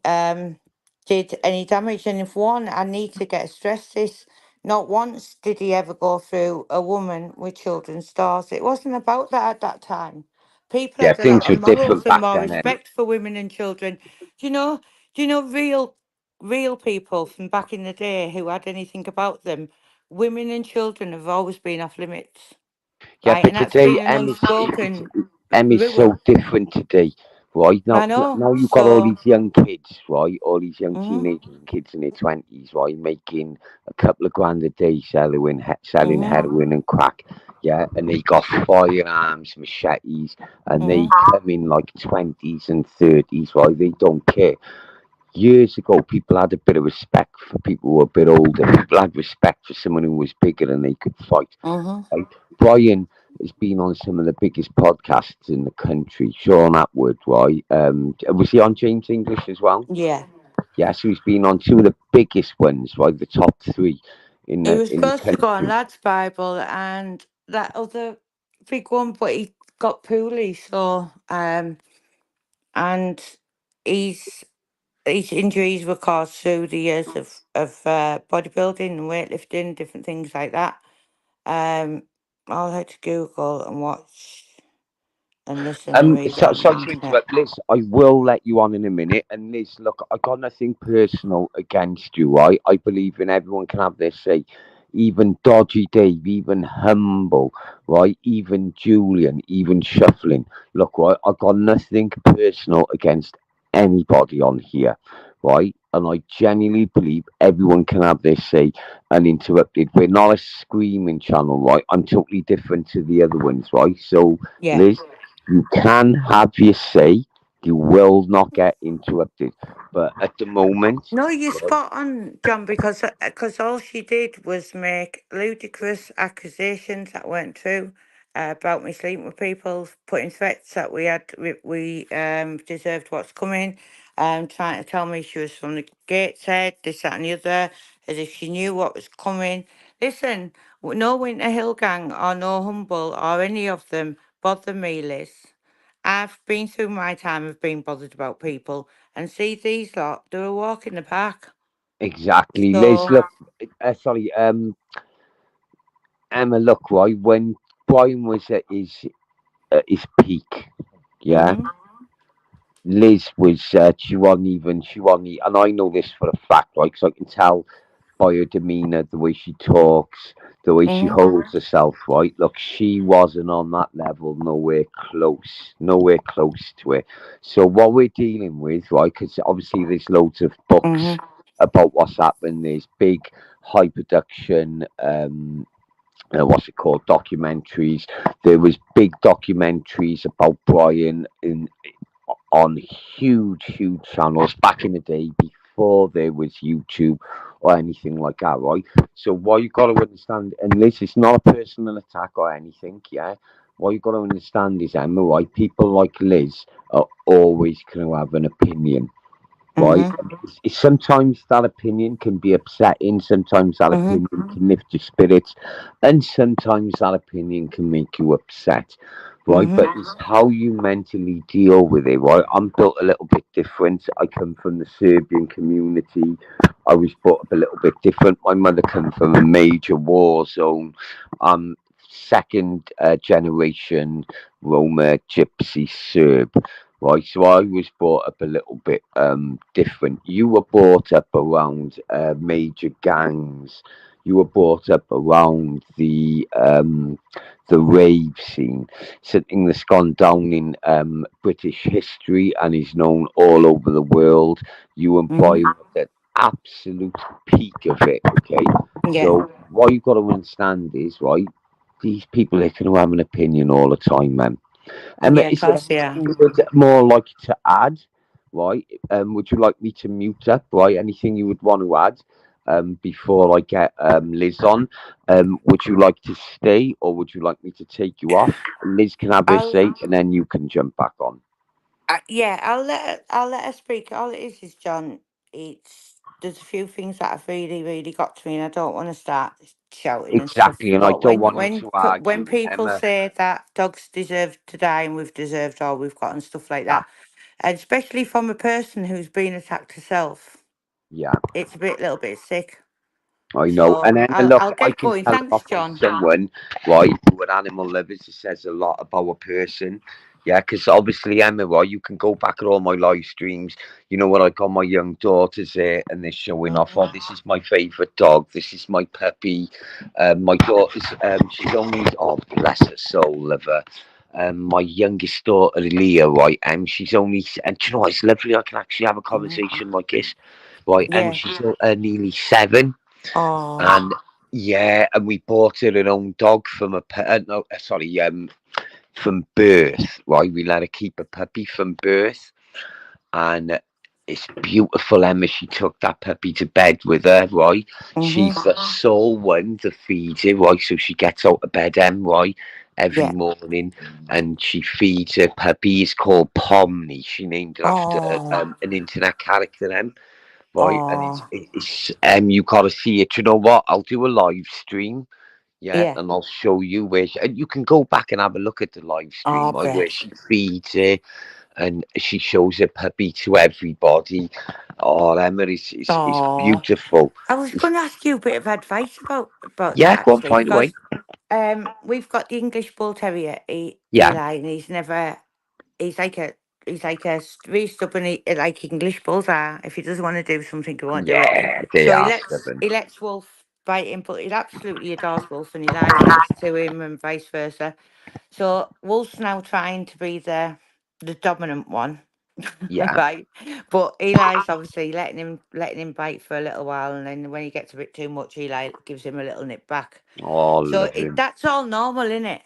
did any damage. And if one, I need to get stressed this, not once did he ever go through a woman with children's stars. It wasn't about that at that time. People yeah, had a lot things of were morals different and back more then, Emma. respect for women and children. Do you know? Do you know real people from back in the day who had anything about them? Women and children have always been off limits, Yeah, right? but And that's today been an unspoken M is rule. so different today, right? I Now, know. now you've got all So, these young kids, right? All these young mhm, teenagers and kids in their twenties, right? Making a couple of grand a day selling mhm, heroin and crack, yeah. And they got firearms, machetes, and they mhm, come in like 20s and 30s, right? They don't care. Years ago, people had a bit of respect for people who were a bit older. People had respect for someone who was bigger and they could fight. mhm. Right? Brian has been on some of the biggest podcasts in the country. Sean Atwood, right? Was he on James English as well? Yeah. Yeah, so he's been on two of the biggest ones, right? The top three in He the was in the supposed to go on country. Lads Bible and that other big one, but he got poorly, so and he's his injuries were caused through the years of bodybuilding and weightlifting, different things like that. Um, I'll have to Google and watch and listen and read it on the Sorry to internet. interrupt, Liz. I will let you on in a minute. And Liz, look, I got nothing personal against you, right? I believe in everyone can have their say. Even Dodgy Dave, even Humble, right? Even Julian, even Shuffling. Look, right? I got nothing personal against anybody on here, right? And I genuinely believe everyone can have their say uninterrupted. We're not a screaming channel, right? I'm totally different to the other ones, right? So, Yeah. Liz, you can have your say. You will not get interrupted. But at the moment, No, you're right, spot on, John, because all she did was make ludicrous accusations that weren't true about me sleeping with people, putting threats that we deserved what's coming, trying to tell me she was from the Gateshead, this, that, and the other, as if she knew what was coming. Listen, no Winter Hill Gang or no Humble or any of them bother me, Liz. I've been through my time of being bothered about people and see these lot, they're a walk in the park. exactly, Liz. So, Look, sorry, Emma. Look, right when Brian was at his peak, yeah. mm-hmm, Liz was she wasn't and I know this for a fact, right? Because I can tell by her demeanour, the way she talks, the way she mm-hmm, holds herself, right? Look, she wasn't on that level, nowhere close to it. So what we're dealing with, right? Because obviously there's loads of books mm-hmm, about what's happened. There's big high production. What's it called? Documentaries. There was big documentaries about Brian on huge channels back in the day before there was YouTube or anything like that, right? So what you got to understand, and this is not a personal attack or anything, yeah. What you got to understand is, Emma, right? People like Liz are always going to have an opinion, right? Mhm. Sometimes that opinion can be upsetting, sometimes that Mhm. opinion can lift your spirits, and sometimes that opinion can make you upset, right? But Mhm. it's how you mentally deal with it, right? I'm built a little bit different. I come from the Serbian community. I was brought up a little bit different. My mother came from a major war zone. Second generation Roma Gypsy Serb, right? So I was brought up a little bit different. You were brought up around major gangs. You were brought up around the rave scene, something that's gone down in British history and is known all over the world. You and Mhm. Boy were at absolute peak of it. Okay, Yeah. so what you've got to understand is, right, these people they can have an opinion all the time, man. Yeah, of Is there course, yeah. anything you would more like to add? Right? Would you like me to mute up? Right? Anything you would want to add before I get Liz on? Would you like to stay or would you like me to take you off? Liz can have her I'll say and then you can jump back on. yeah, I'll let her speak. All it is John. It's there's a few things that have really got to me, and I don't want to start shouting and stuff. Exactly, and I But don't want you to when argue, people Emma. say that dogs deserve to die and we've deserved all we've got and stuff like Yeah, that, and especially from a person who's been attacked herself, yeah. it's a little bit sick. I know. So And Emma, look, I'll I get can going. tell Thanks, off on John. someone, right, who an animal lovers, it says a lot about a person. Yeah, because obviously, Emma, right, you can go back at all my live streams. You know what, I got my young daughters there and they're showing off. Mhm. Oh, this is my favourite dog. This is my puppy. My daughter's, she's only, oh, bless her soul, love her. My youngest daughter, Leah, right, and she's only, and do you know what, it's lovely. I can actually have a Mhm. conversation like this, right, and Yeah. she's nearly 7. Oh. And yeah, and we bought her an own dog from no, sorry, from birth. Right, we let her keep a puppy from birth, and it's beautiful, Emma. She took that puppy to bed with her. Right, she's Mhm. the sole one to feed it. Right, so she gets out of bed, right, every Yeah. morning, and she feeds her puppy. It's called Pomni. She named it after Oh. an internet character, right, and Oh. it's you gotta see it. You know what? I'll do a live stream, yeah, Yeah. and I'll show you where and you can go back and have a look at the live Oh, stream, right, where bless. she feeds it and she shows her puppy to everybody. Oh, Emma, it's Oh. beautiful. I was It's, going to ask you a bit of advice about yeah, that go on, actually, find away. because we've got the English Bull Terrier, Yeah, Eli, and he's like a really stubborn, like English bulls are. If he doesn't want to do something, he won't do it. yeah, they So are stubborn. he lets Wolf bite him, but he absolutely adores Wolf, and he lies next to him, and vice versa. So Wolf's now trying to be the dominant one, Yeah, right? But Eli's obviously letting him bite for a little while, and then when he gets a bit too much, Eli gives him a little nip back. oh, So love him. that's all normal, isn't it?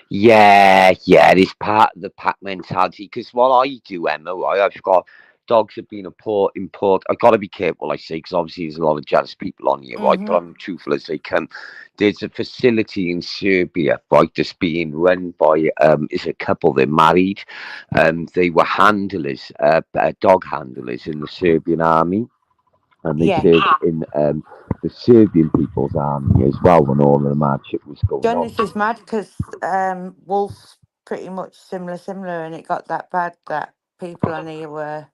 Yeah, yeah, it is part of the pack mentality. Because what I do, Emma, right, I've got dogs have been import. I got to be careful, I say, because obviously there's a lot of jealous people on here, right? But Mhm. I'm truthful as they come. There's a facility in Serbia, right, that's being run by is a couple. They're married. They were handlers, dog handlers in the Serbian army, and they Yeah. served in the Serbian People's Army as well when all the mad shit was going John, on. this is mad because Wolf's pretty much similar, and it got that bad that people on here were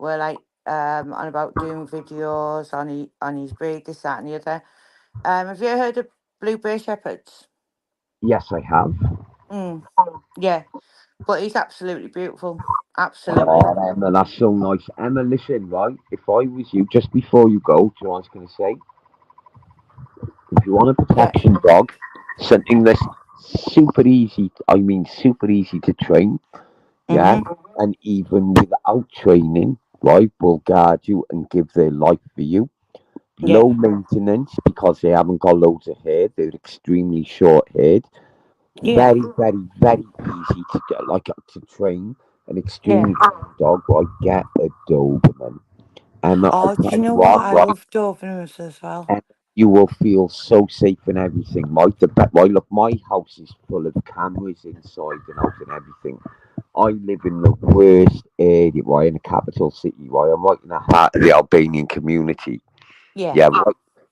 like on about doing videos on his breed, this, that, and the other. Have you heard of Blue Bay Shepherds? Yes, I have. Mm, yeah, but he's absolutely beautiful, absolutely. Oh, Emma, that's so nice. Emma, listen, right? If I was you, just before you go, do you know what I was going to say? If you want a Yeah, protection dog, something that's super easy, I mean, super easy to train, yeah, mm-hmm, and even without training, right, will guard you and give their life for you. yeah, Low maintenance because they haven't got loads of hair, they're extremely short haired. yeah, Very easy to get, like to train an yeah. extremely trained dog, right? Get a Doberman. I Oh, do tell you you know what? what, I right? love Dobermans as well. And you will feel so safe and everything, right? Right, look, my house is full of cameras inside and out and everything. I live in the worst area, right, in the capital city, right? I'm right in the heart of the Albanian community. Yeah. Yeah,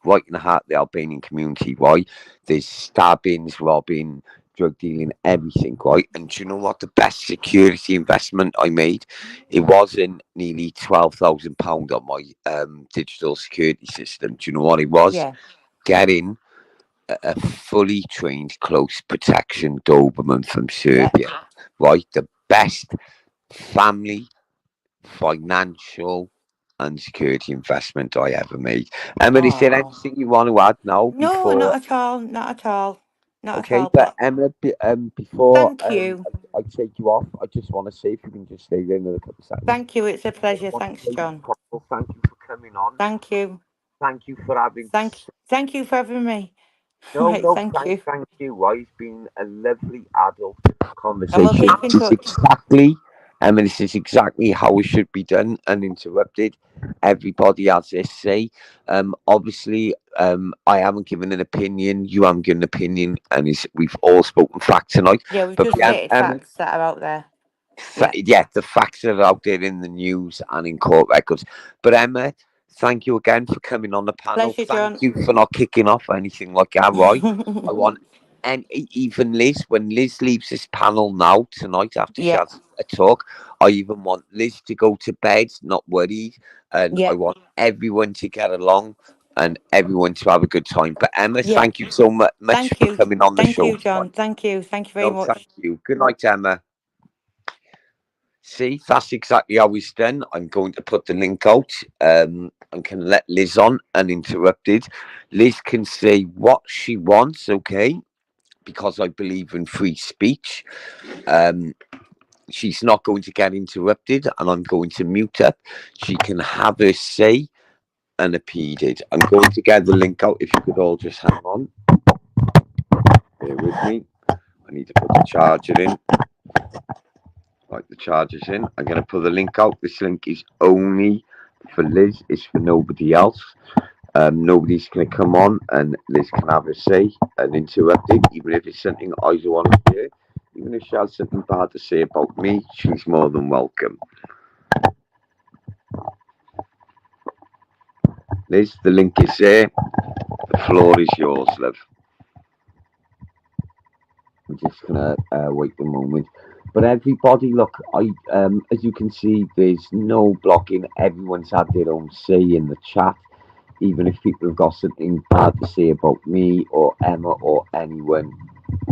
right in the heart of the Albanian community, right? There's stabbings, robbing, drug dealing, everything, right? And do you know what? The best security investment I made, it wasn't nearly £12,000 on my digital security system. Do you know what it was? Yeah. Getting a fully trained close protection Doberman from Yeah. Serbia, right? The best family, financial, and security investment I ever made. Emma, is there Oh. anything you want to add now No, before? not at all. Not at all. Not at Okay, all. but But Emma, before thank you. I take you off, I just want to say if you can just stay there another couple of seconds. Thank you. It's a I pleasure. want to Thanks, say, John. Cockrill, thank you for coming on. Thank you. Thank you for having. Thank you for having me. No, Right. no, Thank you. thank you. Well, it's been a lovely adult And we'll conversation. keep in This is touch. exactly, I mean, this is exactly how it should be done, uninterrupted. Everybody has their say. Obviously, I haven't given an opinion. You haven't given an opinion, and we've all spoken facts tonight. Yeah, we've But just yeah, stated facts that are out there. Yeah. yeah, the facts are out there in the news and in court records. But Emma, thank you again for coming on the panel. Pleasure, Thank John. you for not kicking off or anything like that, right? I want, and even Liz, when Liz leaves this panel now tonight after she Yeah. has a talk, I even want Liz to go to bed, not worried, and I Yeah. want everyone to get along and everyone to have a good time. But Emma, Yeah. thank you so much Thank for you. coming on the Thank show you, tonight. John. Thank you. Thank you very No, thank much. you. Good night, Emma. See, that's exactly how it's done. I'm going to put the link out. I can let Liz on uninterrupted. Liz can say what she wants, okay? Because I believe in free speech. Um, she's not going to get interrupted, and I'm going to mute up. She can have her say unimpeded. I'm going to get the link out. If you could all just hang on, bear with me. I need to put the charger in. Like the charger's in. I'm going to put the link out. This link is only for Liz. It's for nobody else. Nobody's going to come on and Liz can have a say and interrupt it, even if it's something I don't want to hear. Even if she has something bad to say about me, she's more than welcome. Liz, the link is there. The floor is yours, love. I'm just gonna wait a moment. But everybody, look, as you can see, there's no blocking. Everyone's had their own say in the chat. Even if people have got something bad to say about me or Emma or anyone,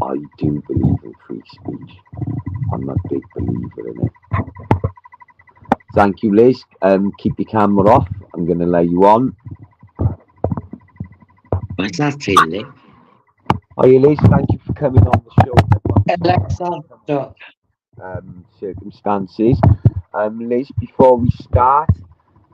I do believe in free speech. I'm a big believer in it. Thank you, Liz. Keep your camera off. I'm going to lay you on. What's that feeling? Hiya, Liz. Thank you for coming on the show. Alexa, stop. Circumstances. Liz, before we start,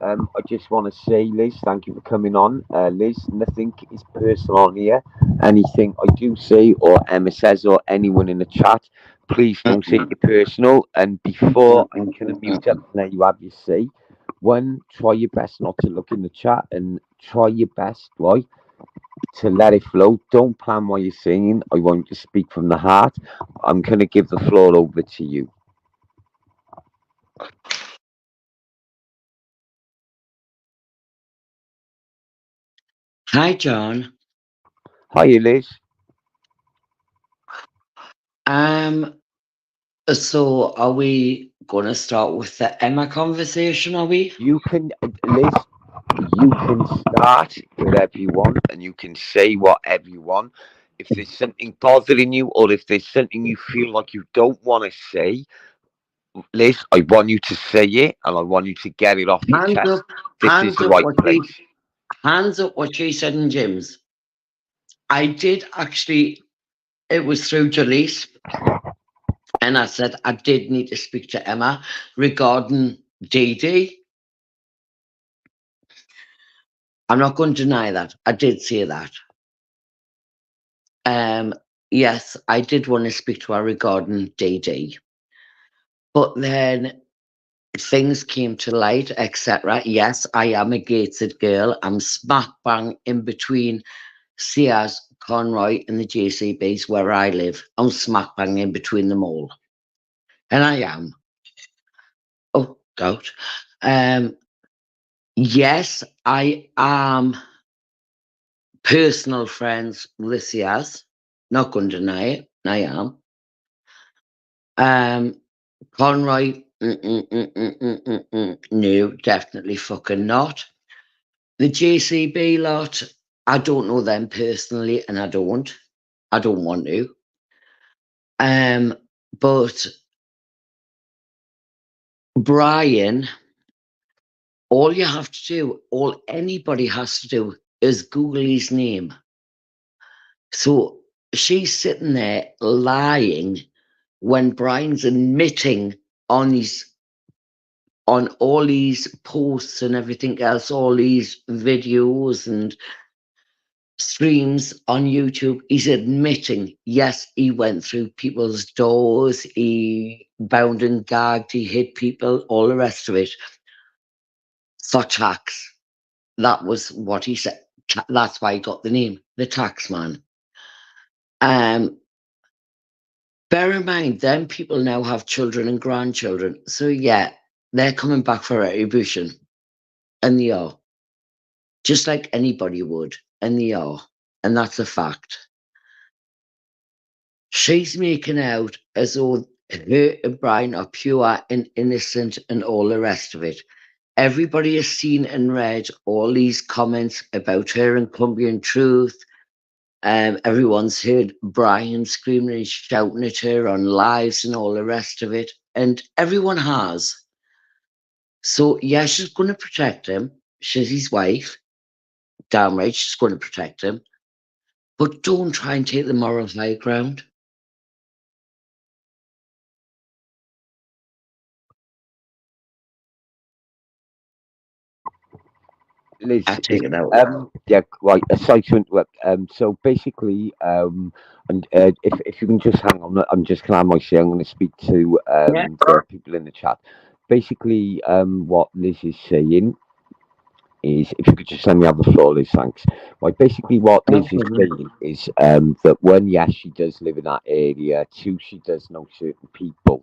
I just want to say, Liz, thank you for coming on. Liz, nothing is personal here. Anything I do say or Emma says or anyone in the chat, please don't take it personal. And before I'm going to mute up and let you have your say, one, try your best not to look in the chat and try your best, right, to let it flow. Don't plan what you're saying. I want you to speak from the heart. I'm going to give the floor over to you. Hi, John. Hiya, Liz. Um, so are we gonna start with the Emma conversation, are we? You can, Liz, you can start wherever you want and you can say whatever you want. If there's something bothering you or if there's something you feel like you don't want to say, Liz, I want you to say it and I want you to get it off your Hands chest. up, This is hands the up right what she place. hands up what she said in Jim's. I did actually, it was through Jaleese, and I said I did need to speak to Emma regarding DD. I'm not going to deny that. I did say that. Um, yes, I did want to speak to her regarding DD. But then things came to light, etc. Yes, I am a gated girl. I'm smack bang in between Sears, Conroy, and the JCBs where I live. I'm smack bang in between them all. and I am. Oh, doubt. Yes, I am personal friends with this yes. Not going to deny it. I am. Conroy, no, definitely fucking not. The JCB lot, I don't know them personally, and I don't want to. But Brian, all you have to do, all anybody has to do, is Google his name. So she's sitting there lying when Brian's admitting on all these posts and everything else, all these videos and streams on YouTube, he's admitting, yes, he went through people's doors, he bound and gagged, he hit people, all the rest of it, for tax. That was what he said. That's why he got the name, the tax man. Bear in mind, them people now have children and grandchildren. So yeah, they're coming back for retribution. And they are. Just like anybody would. And they are. And that's a fact. She's making out as though her and Brian are pure and innocent and all the rest of it. Everybody has seen and read all these comments about her and Cumbrian Truth. Everyone's heard Brian screaming and shouting at her on lives and all the rest of it. And everyone has. So, yeah, she's going to protect him. She's his wife. Damn right, she's going to protect him. But don't try and take the moral high ground. Liz, I take it out. yeah, right. Aside to interrupt, so basically, and if you can just hang on, I'm just gonna have my share. I'm going to speak to Yeah. the people in the chat. Basically, what Liz is saying is, if you could just let me have the floor, Liz, thanks. Right, basically, what Liz is saying is that one, yes, she does live in that area. Two, she does know certain people.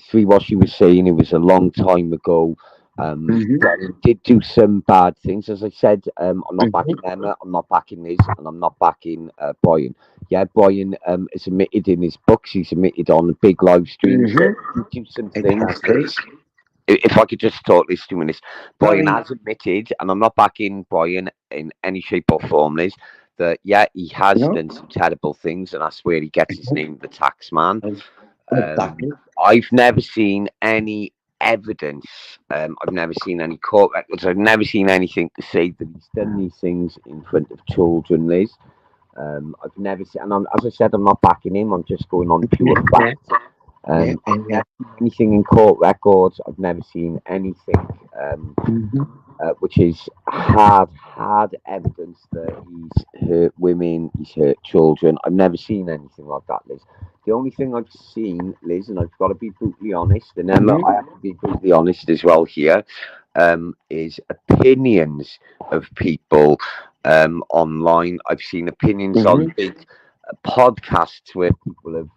Three, what she was saying, it was a long time ago. Brian did do some bad things, as I said. I'm not backing Emma, I'm not backing Liz, and I'm not backing Brian. Yeah, Brian is admitted in his books. He's admitted on big live streams. He do some things. If I could just talk this 2 minutes, Brian has admitted, and I'm not backing Brian in any shape or form, Liz, that yeah, he has done some terrible things, and that's where he gets his name, the tax man. I've never seen any evidence. I've never seen any court records. I've never seen anything to say that he's done these things in front of children, Liz. I've never seen, and as I said, I'm not backing him. I'm just going on pure fact. I've never seen anything in court records. I've never seen anything which is hard evidence that he's hurt women, he's hurt children. I've never seen anything like that, Liz. The only thing I've seen, Liz, and I've got to be brutally honest, and Emma, I have to be brutally honest as well here, is opinions of people online. I've seen opinions on big podcasts where people have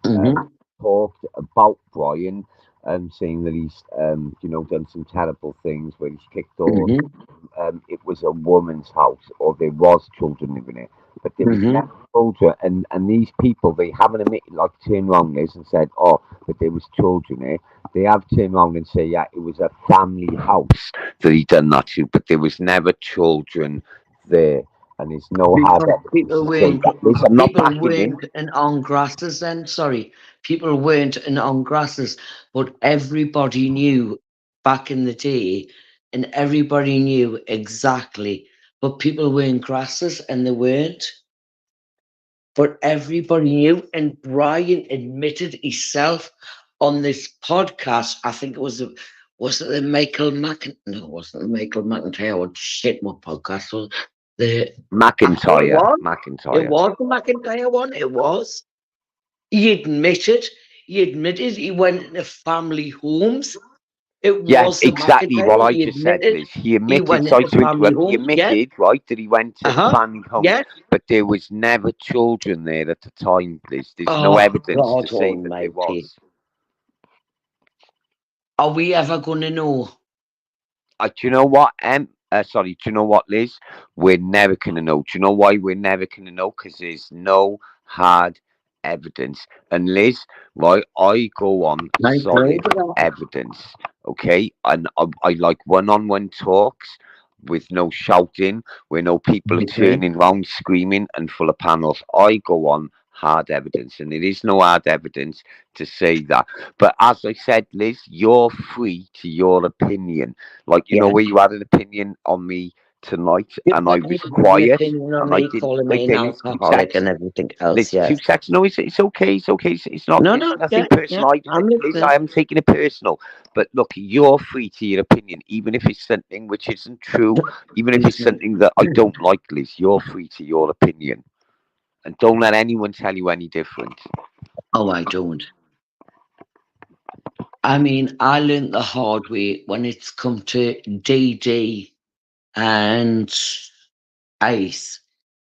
talked about Brian, saying that he's, done some terrible things where he's kicked doors. It was a woman's house, or there was children living in it, but there was never children. And these people, they haven't admitted, like, turned around this and said, "Oh, but there was children here." They have turned around and say, "Yeah, it was a family house that he done that to, but there was never children there." And there's no hard evidence People to say weren't, that. Liz, I'm not people backing him. weren't in on grasses then. Sorry, people weren't in on grasses, but everybody knew back in the day, and everybody knew exactly. But people were in grasses, and they weren't. But everybody knew, and Brian admitted himself on this podcast. I think it was it the Michael McIntyre? No, it wasn't the Michael McIntyre. What shit? What podcast was the McIntyre. It was the McIntyre one. It was. He admitted. He went into family homes. It was exactly what I he just said, Liz. He admitted, went sorry into to family interrupt, he homes. admitted, right, that he went to family homes, Yes. but there was never children there at the time, Liz. There's no evidence to say that there was. Are we ever going to know? Do you know what, sorry, do you know what, Liz? We're never gonna know. Do you know why we're never gonna know? Because there's no hard evidence. And Liz, right, I go on I agree solid with that. evidence, okay? And I like one-on-one talks with no shouting, where no people I are agree. turning round screaming and full of panels. I go on hard evidence, and there is no hard evidence to say that. But as I said, Liz, you're free to your opinion. Like, you know, Yeah. where you had an opinion on me tonight You and I had was an quiet opinion on and I me didn't. calling me an Okay, Liz, two alcoholic secs. and everything else, Liz, two yes. secs. No, it's okay. It's okay. No, It's no, nothing yeah, yeah, personal. I'm Liz, listening. I am taking it personal. But look, you're free to your opinion, even if it's something which isn't true, even if it's something that I don't like, Liz. You're free to your opinion. And don't let anyone tell you any different. Oh, I don't. I mean, I learned the hard way when it's come to DD and Ice.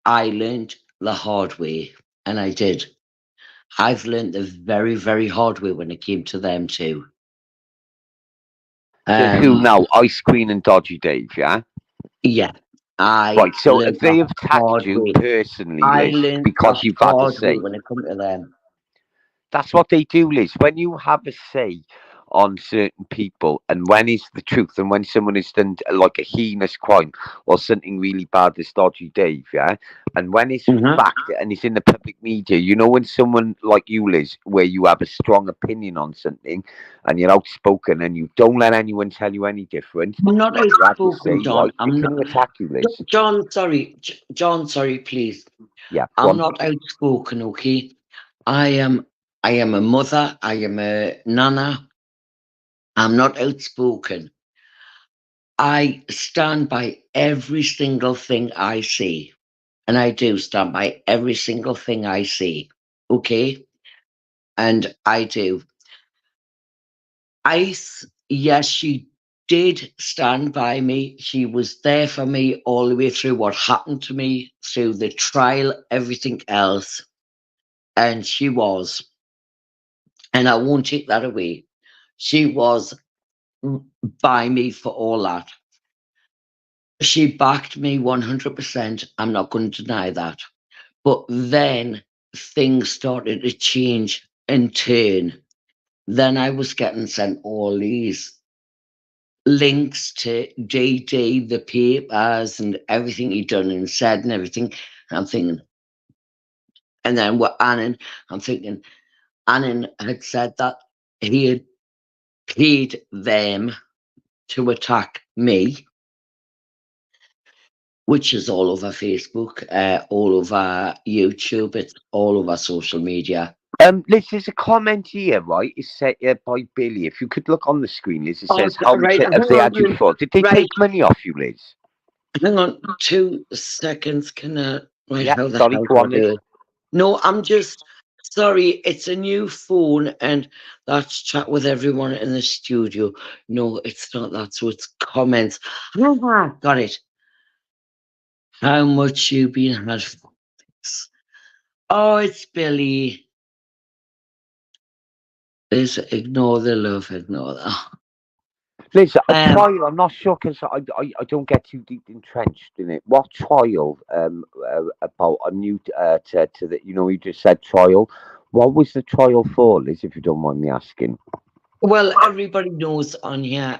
I learned the hard way, and I did. I've learned the very, very hard way when it came to them too. To who Um, now? Ice Queen and Dodgy Dave, yeah? yeah, I Right, so if learned the they have attacked hard you way. personally, I Liz, learned the because you've had a hard way say, when it come to them. that's what they do, Liz. When you have a say on certain people, and when it's the truth, and when someone has done like a heinous crime or something really bad, as Dodgy Dave, yeah, and when it's Hmm. fact and it's in the public media, you know, when someone like you, Liz, where you have a strong opinion on something and you're outspoken and you don't let anyone tell you any different, I'm not like you had to outspoken, say, John. right, they I'm not. couldn't attack you, Liz. John, sorry, John, sorry, please. Yeah, go I'm on. not outspoken, okay? I am. I am a mother. I am a nana. I'm not outspoken. I stand by every single thing I say, and I do stand by every single thing I say, okay? And I do. Ice, yes, she did stand by me. She was there for me all the way through what happened to me, through the trial, everything else. And she was, and I won't take that away. She was by me for all that. She backed me 100%. I'm not going to deny that. But then things started to change and turn. Then I was getting sent all these links to JJ, the papers, and everything he'd done and said and everything. And I'm thinking, and then what Annan, I'm thinking, Annan had said that he had paid them to attack me, which is all over Facebook, all over YouTube, it's all over social media. Liz, there's a comment here, right? It's set by Billy. If you could look on the screen, Liz, it Oh, says, "How much right, have they had you for? Did they right, take money off you, Liz?" hang on 2 seconds. Can I, right, Yeah, how the sorry, hell go do I on, do Liz. it? No, I'm just sorry. It's a new phone, and that's chat with everyone in the studio. No, it's not that. So it's comments. Ah, got it. How much you been had for this? Oh, it's Billy. Is ignore the love, ignore that. Liz, a Um, trial. I'm not sure because I don't get too deep entrenched in it. What trial? About a new to the, you know, you just said trial. What was the trial for, Liz? If you don't mind me asking. well, everybody knows on here.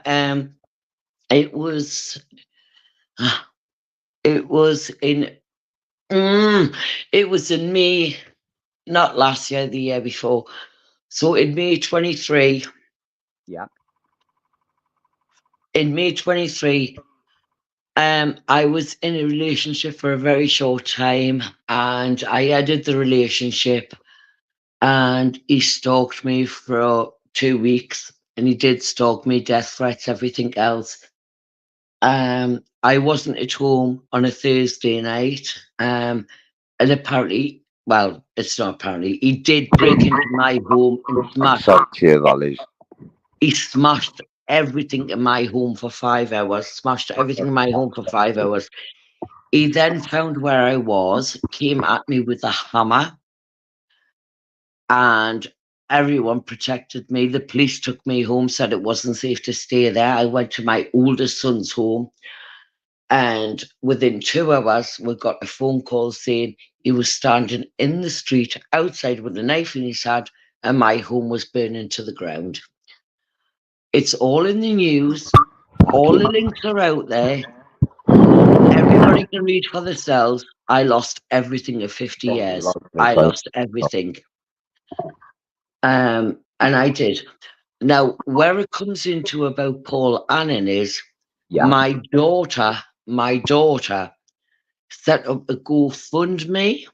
It was, it was in, it was in May, not last year, the year before. So in May 23, Yeah. in May 23, I was in a relationship for a very short time, and I ended the relationship, and he stalked me for 2 weeks, and he did stalk me, death threats, everything else. I wasn't at home on a Thursday night, and apparently, well, it's not apparently, he did break into my home and I'm sorry to hear that, Liz. he smashed everything in my home for 5 hours, smashed everything in my home for 5 hours. He then found where I was, came at me with a hammer, and Everyone protected me. The police took me home, said it wasn't safe to stay there. I went to my oldest son's home, and within 2 hours, we got a phone call saying he was standing in the street outside with a knife in his hand, and my home was burning to the ground. It's all in the news. All the links are out there. Everybody can read for themselves. I lost everything in 50 years. I lost everything. And I did. Now, where it comes into about Paul Annan is Yeah. my daughter set up a GoFundMe.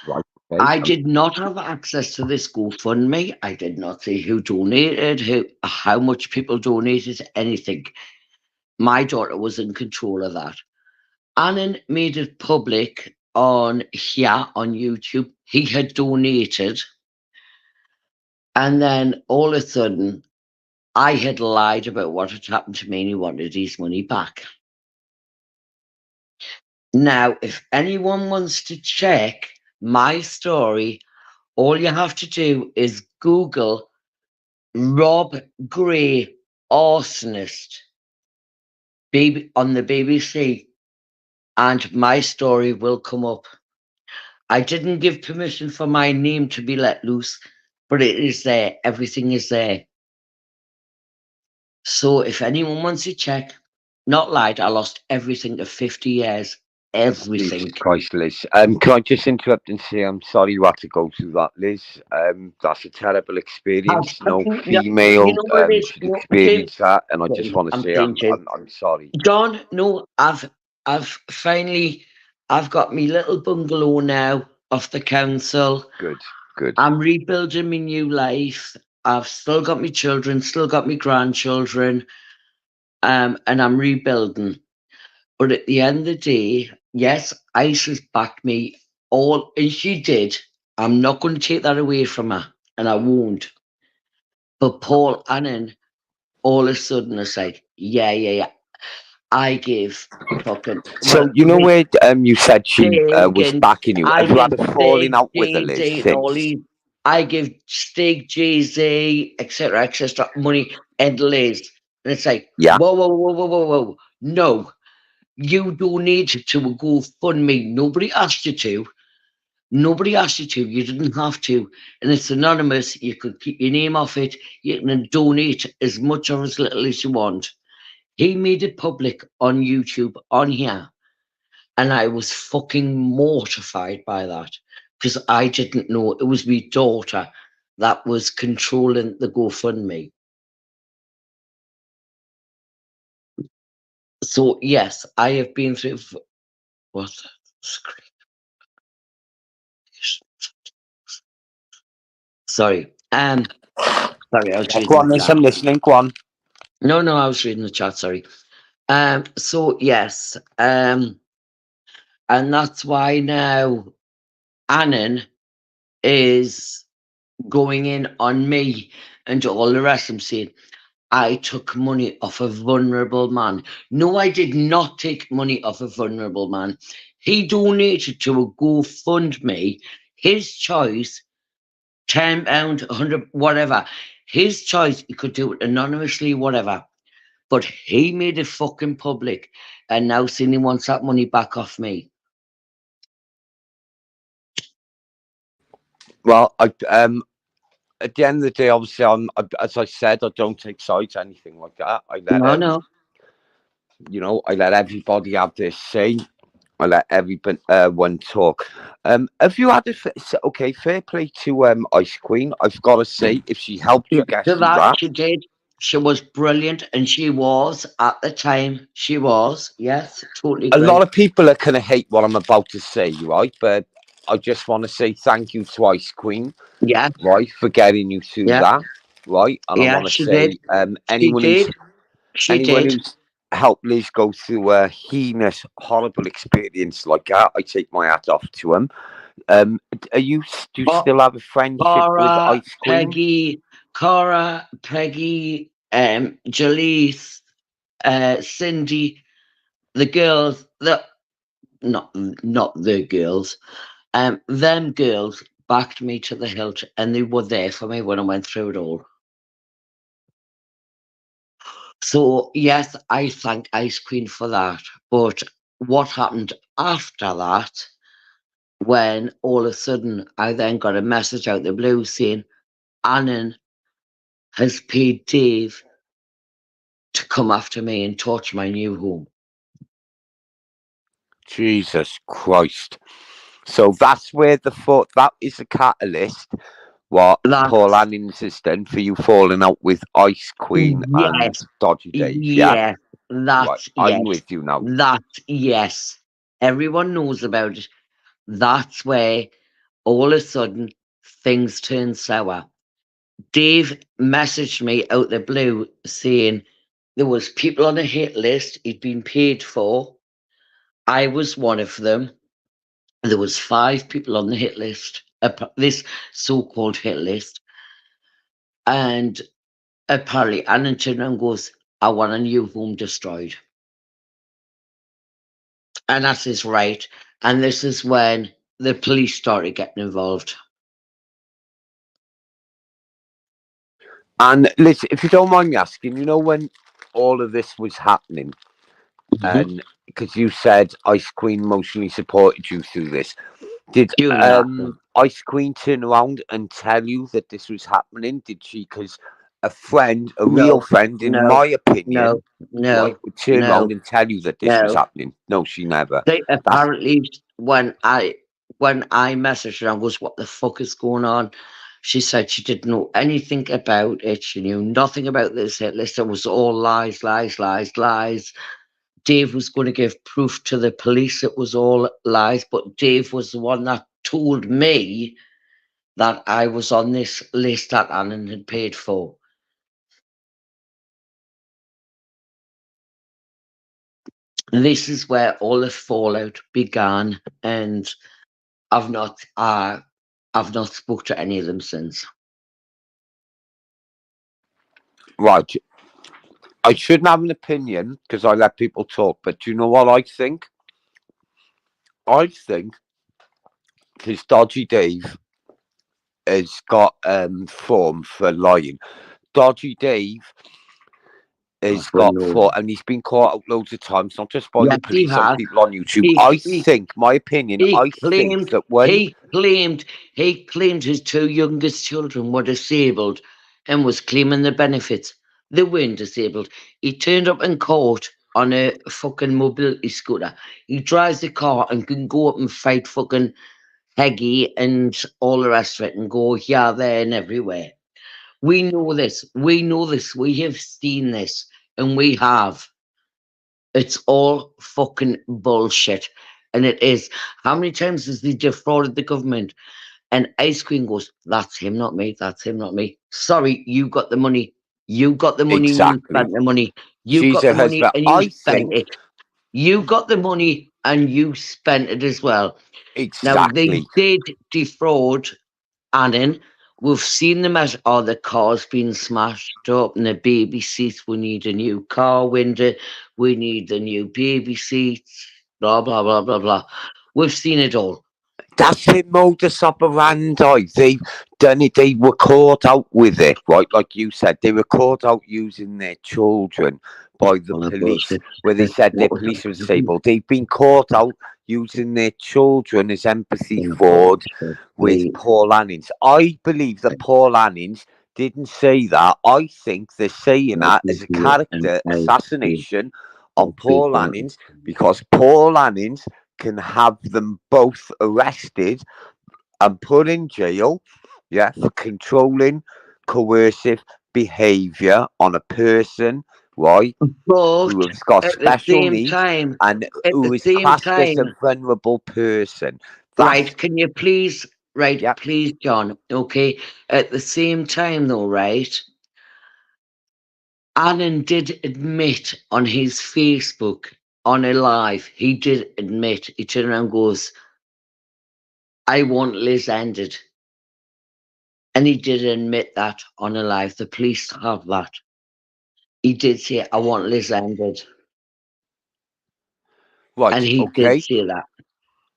Right. Okay. I did not have access to this GoFundMe. I did not see who donated, how much people donated, anything. My daughter was in control of that. Annan made it public on here on YouTube. He had donated, and then all of a sudden, I had lied about what had happened to me, and he wanted his money back. Now, if anyone wants to check my story, all you have to do is Google Rob Gray arsonist on the BBC, and my story will come up. I didn't give permission for my name to be let loose, but it is there. Everything is there. So if anyone wants to check, not lied, I lost everything of 50 years. Everything. Jesus Christ, Liz. Can I just interrupt and say I'm sorry you had to go through that, Liz? That's a terrible experience. No female You know what it is? should No, experience that, and I just want to I'm say saying, Jim. I'm sorry. John, no, I've finally, I've got my little bungalow now off the council. Good, good. I'm rebuilding my new life. I've still got my children, still got my grandchildren, and I'm rebuilding. But at the end of the day, yes, ISIS backed me all, and she did. I'm not going to take that away from her, and I won't. But Paul Annan, all of a sudden, is like, yeah. I give fucking So you know where you said she was and backing you. I Have you had give a falling Stig, out with her, Jay Liz, Z, and all since? these. I give Stig, Jay Z, etc., money and Liz, and it's like, Yeah. whoa. No, you donated to a GoFundMe. Nobody asked you to. Nobody asked you to. You didn't have to. And it's anonymous. You could keep your name off it. You can donate as much or as little as you want. He made it public on YouTube, on here. And I was fucking mortified by that because I didn't know it was my daughter that was controlling the GoFundMe. So, yes, I have been through. What? Sorry. Sorry, I was reading Go on, the Liz, chat. I'm listening. Go on. No, I was reading the chat. Sorry. So yes, and that's why now Annan is going in on me and all the rest. I'm saying I took money off a vulnerable man. No, I did not take money off a vulnerable man. He donated to a GoFundMe. His choice, £10, 100, whatever. His choice. He could do it anonymously, whatever. But he made it fucking public, and now saying he wants that money back off me. Well, at the end of the day, obviously, as I said, I don't take sides, anything like that. I let No. I let everybody have their say. I let everyone talk. Have you had okay? Fair play to Ice Queen. I've got to say, if she helped you get To through that, that, she did. She was brilliant, and she was at the time. She was, yes, totally a lot agree. of people are gonna hate what I'm about to say, right? But I just want to say thank you to Ice Queen, Yeah, right, for getting you through yeah, that, right? And I yeah. want to She did. say, She did. She anyone did. who's helped Liz go through a heinous, horrible experience like that, I take my hat off to him. Do you Oh, still have a friendship with Ice Queen? Cora, Peggy, Jaleese, Cindy, the girls. Not the girls. Them girls backed me to the hilt, and they were there for me when I went through it all. So yes, I thank Ice Queen for that. But what happened after that, when all of a sudden I then got a message out the blue saying Annan has paid Dave to come after me and torch my new home. Jesus Christ. So that's where that is the catalyst. What Paul That's Annings has done for you falling out with Ice Queen and yes, Dodgy Dave, yeah? yes, Right, that's I'm yes, with you now. that's yes. Everyone knows about it. That's where all of a sudden things turn sour. Dave messaged me out the blue saying there was people on a hit list he'd been paid for. I was one of them. There was 5 people on the hit list, this so-called hit list, and apparently Annan turned around and goes, I want a new home destroyed. And that's his right. And this is when the police started getting involved. And listen, if you don't mind me asking, when all of this was happening, and because you said Ice Queen emotionally supported you through this, did Doing that. Ice Queen turn around and tell you that this was happening? Did she? Because a friend, a real No, friend, in no, my opinion, no, right, would turn no, around and tell you that this was no. happening. No, she never. They That's apparently when I messaged her and goes, what the fuck is going on? She said she didn't know anything about it. She knew nothing about this hit list. It was all lies, lies, lies, lies. Dave was going to give proof to the police. It was all lies. But Dave was the one that told me that I was on this list that Annan had paid for. This is where all the fallout began, and I've not spoke to any of them since. right. I shouldn't have an opinion because I let people talk, but do you know what I think? I think because Dodgy Dave has got form for lying. Dodgy Dave I has don't got know. for, and he's been caught out loads of times, not just by the Yes, he police, on has. people on YouTube. He I he think, my opinion, he I think claimed that when he claimed he claimed his 2 youngest children were disabled and was claiming the benefits. They weren't disabled. He turned up in court on a fucking mobility scooter. He drives the car and can go up and fight fucking Heggy and all the rest of it and go here, there, and everywhere. We know this. We know this. We have seen this, and we have. It's all fucking bullshit. And it is. How many times has he defrauded the government? And Ice Queen goes, that's him, not me. That's him, not me. Sorry, you got the money. You got the money and you exactly, spent the money. You she's got her the money husband. and you I spent think it. You got the money and you spent it as well. Now, they exactly. did defraud Annan. We've seen them as the car's been smashed up and the baby seats. We need a new car window. We need the new baby seats. Blah blah blah blah blah. We've seen it all. That's it, modus operandi. They've done it. They were caught out with it, right? Like you said, they were caught out using their children by the All that police, bullshit. where they said their What was police were that? disabled. They've been caught out using their children as empathy All that fraud bullshit. with Paul Annings. I believe that Paul Annings didn't say that. I think they're saying that as a character assassination on Paul Annings because Paul Annings can have them both arrested and put in jail, yeah, for controlling coercive behaviour on a person, right, who But has got at the special same needs time, and at who the is same classed as a time, vulnerable person. That's, right? Can you please, right? yeah, Please, John. Okay. At the same time, though, right? Annan did admit on his Facebook on a live, he did admit, he turned around and goes, I want Liz ended. And he did admit that on a live. The police have that. He did say, I want Liz ended. And right, he did okay, say that.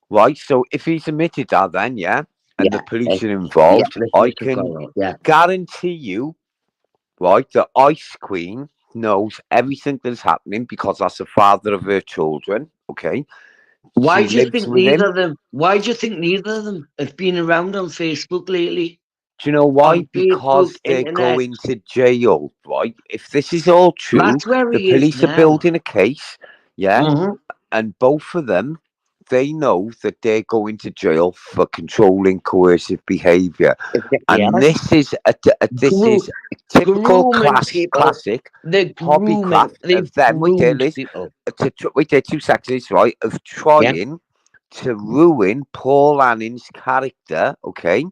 right. So if he's admitted that, then, yeah, and the Yeah, police are yeah, involved, the I police have can gone out. Yeah. guarantee you, right, the Ice Queen knows everything that's happening because that's the father of her children. Okay, Why she do you lives think with neither him. of them? Why do you think neither of them have been around on Facebook lately? Do you know On why? Facebook, Because they're internet. going to jail, right? If this is all true, That's where the he is police are now. building a case, yeah, Hmm. and both of them, they know that they're going to jail for controlling coercive behaviour, Yeah. and this Gro- is a typical grooming people. classic They're grooming. hobbycraft They've of them. Wait there, groomed Liz. people. Wait there, 2 seconds, right? Of Yeah. trying to ruin Paul Anning's character. Okay,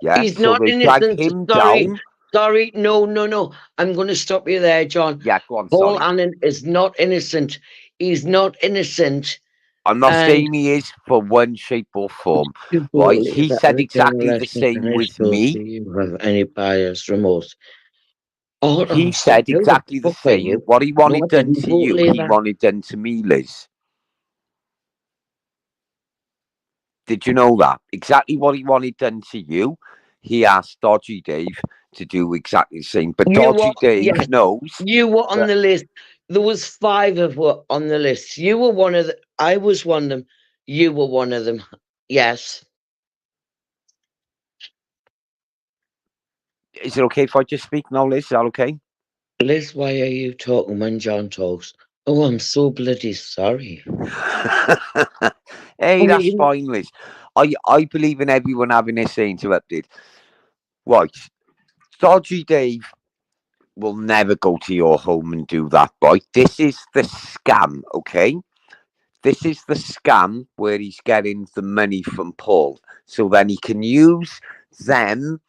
yeah. He's So not they drag innocent. him Sorry. down. Sorry. No, no, no. I'm going to stop you there, John. Yeah, go on. Paul Sorry, Annan is not innocent. He's not innocent. I'm not And saying he is for one shape or form. you Right? believe He that said anything exactly the less than same with finished me. you have any bias, remorse. Oh, He stop. said Who the exactly the fuck are same. you? What he No, I wanted done didn't to you, totally he that. wanted done to me, Liz. Did you know that? Exactly what he wanted done to you, he asked Dodgy Dave to do exactly the same. But You were, Dodgy Dave yes, knows you were on that. the list. There was 5 of us on the list. You were one of the, I was one of them. You were one of them. Yes. Is it okay if I just speak now, Liz? Is that okay? Liz, why are you talking when John talks? Oh, I'm so bloody sorry. Hey, Oh, that's you, fine, Liz. I believe in everyone having their say interrupted. Right. Dodgy Dave will never go to your home and do that, boy. This is the scam, okay? This is the scam where he's getting the money from Paul. So then he can use them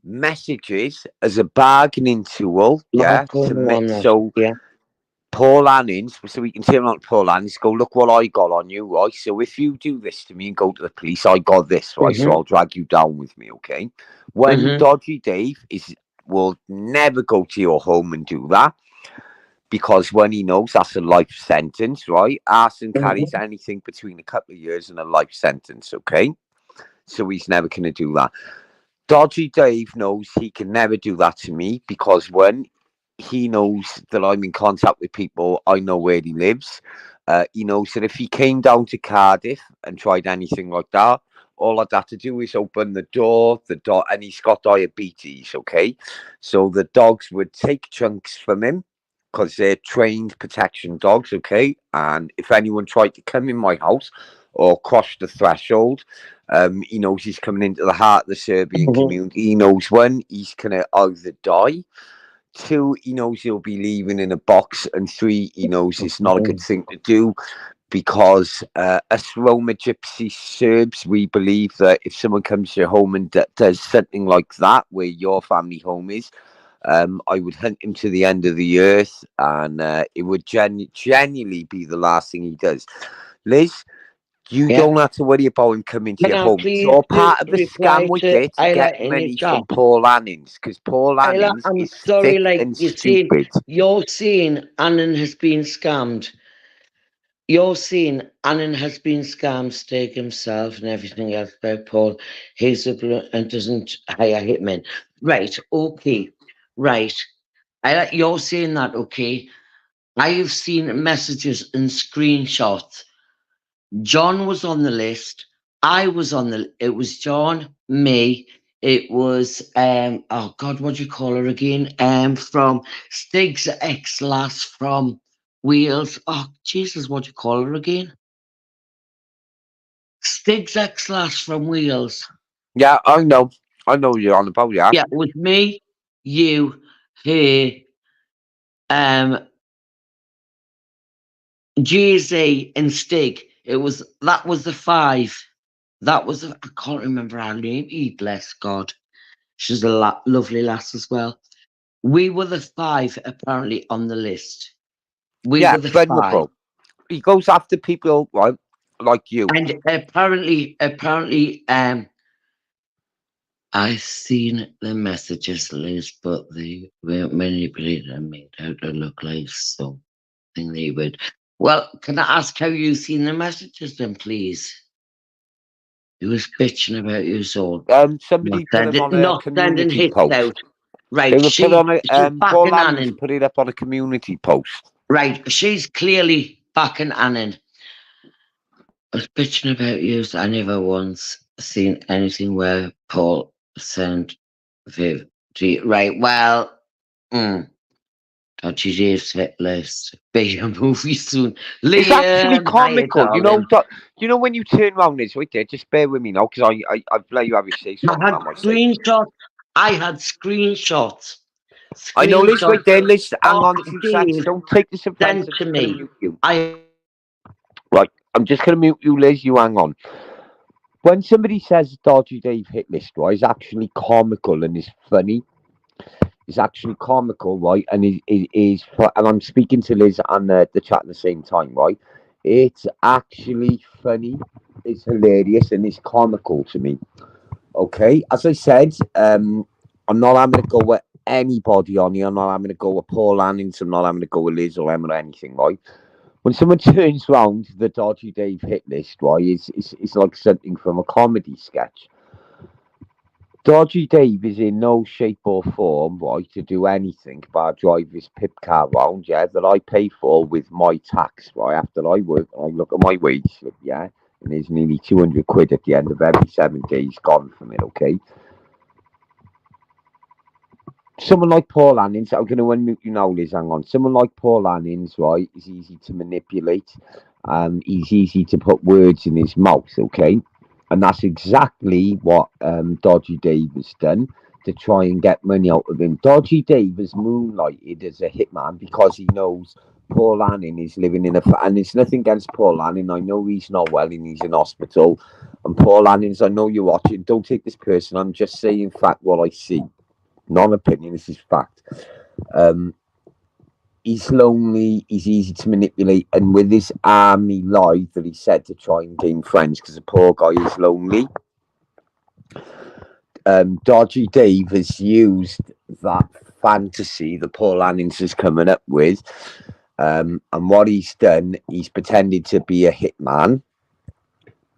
messages as a bargaining tool, Lord, yeah, go to no, make I'm not. so Yeah. Paul Annings, so we can turn on Paul Annings, go, look what I got on you, right? So if you do this to me and go to the police, I got this, right? So Mm-hmm. I'll drag you down with me, okay? When Mm-hmm. Dodgy Dave will never go to your home and do that because when he knows that's a life sentence, right? Arson carries Mm-hmm. anything between a couple of years and a life sentence, okay? So he's never going to do that. Dodgy Dave knows he can never do that to me because when he knows that I'm in contact with people, I know where he lives. He knows that if he came down to Cardiff and tried anything like that, all I'd have to do is open the dog, and he's got diabetes, okay? So the dogs would take chunks from him because they're trained protection dogs, okay? And if anyone tried to come in my house or cross the threshold, he knows he's coming into the heart of the Serbian Mm-hmm. community. He knows when he's going to either die. 2, he knows he'll be leaving in a box. And 3, he knows it's not a good thing to do because us Roma Gypsy Serbs, we believe that if someone comes to your home and does something like that, where your family home is, I would hunt him to the end of the earth, and it would genuinely be the last thing he does. Liz, you Yeah. don't have to worry about him coming to Can your I home. It's please all do part of the reply scam we to did to Isla get in the money chat? from Paul Annings, because Paul Isla, Annings I'm is sorry, thick like and you see, stupid. you're saying Annan has been scammed. You're saying Annan has been scammed, Steg himself and everything else by Paul Hazelblood and doesn't hire hitmen. Right, okay, right. You're saying that, okay. I have seen messages and screenshots. John was on the list. I was on it was John, me. It was oh God, what do you call her again? From Stig's ex lass from Wheels. Oh Jesus, what do you call her again? Stig's ex lass from Wheels. Yeah, I know. I know you're on about, yeah. Yeah, it was me, you, her, um, GZ and Stig. That was the 5. That was I can't remember her name. Bless God. She's a lovely lass as well. We were the 5 apparently on the list. We Yeah, were the 5. vulnerable. He goes after people, right, like you. And apparently, I've seen the messages, Liz, but they were manipulated and made out to look like something they would. Well, can I ask how you seen the messages then, please? He was bitching about his own. Somebody put him on a Not sending community hits post. out. They Right, were put on a she's Paul backing Annan's Annan. put it up on a community post. Right, she's clearly backing Annan. I was bitching about you. I never once seen anything where Paul sent Viv. Right, well, Dodgy Dave's hit list. Be a movie soon. It's actually Liam, hiya, comical, darling. you know when you turn round, it's right there. Just bear with me now, because I've let you have your say I something. had I might say. screenshots. I had screenshots. I know, Liz, right Screenshots there, Liz. Hang of on 2 seconds. Dave Don't take this offence. sent I'm to just going to me. mute you. I Right, I'm just going to mute you, Liz. You hang on. When somebody says Dodgy Dave hit list, right, it's actually comical and it's funny. It's actually comical, right? And it is, and I'm speaking to Liz and the chat at the same time, right? It's actually funny. It's hilarious and it's comical to me. Okay, as I said, I'm not having to go with anybody on here. I'm not having to go with Paul Annings. I'm not having to go with Liz or Emma or anything, right? When someone turns round the Dodgy Dave hit list, right, it's like something from a comedy sketch. Dodgy Dave is in no shape or form, right, to do anything but drive his pip car round, yeah, that I pay for with my tax, right, after I work, I look at my wage slip, yeah, and there's nearly 200 quid at the end of every 7 days gone from it, okay? Someone like Paul Annings, I'm going to unmute you now, Liz, hang on. Someone like Paul Annings, right, is easy to manipulate, he's easy to put words in his mouth, okay? And that's exactly what Dodgy Dave has done to try and get money out of him. Dodgy Dave has moonlighted as a hitman because he knows Paul Anning is living in and it's nothing against Paul Anning. I know he's not well and he's in hospital. And Paul Annings, I know you're watching. Don't take this person. I'm just saying fact what I see. Not opinion, this is fact. He's lonely, he's easy to manipulate, and with this army lie that he said to try and gain friends because the poor guy is lonely, Dodgy Dave has used that fantasy that Paul Annings is coming up with, and what he's done, he's pretended to be a hitman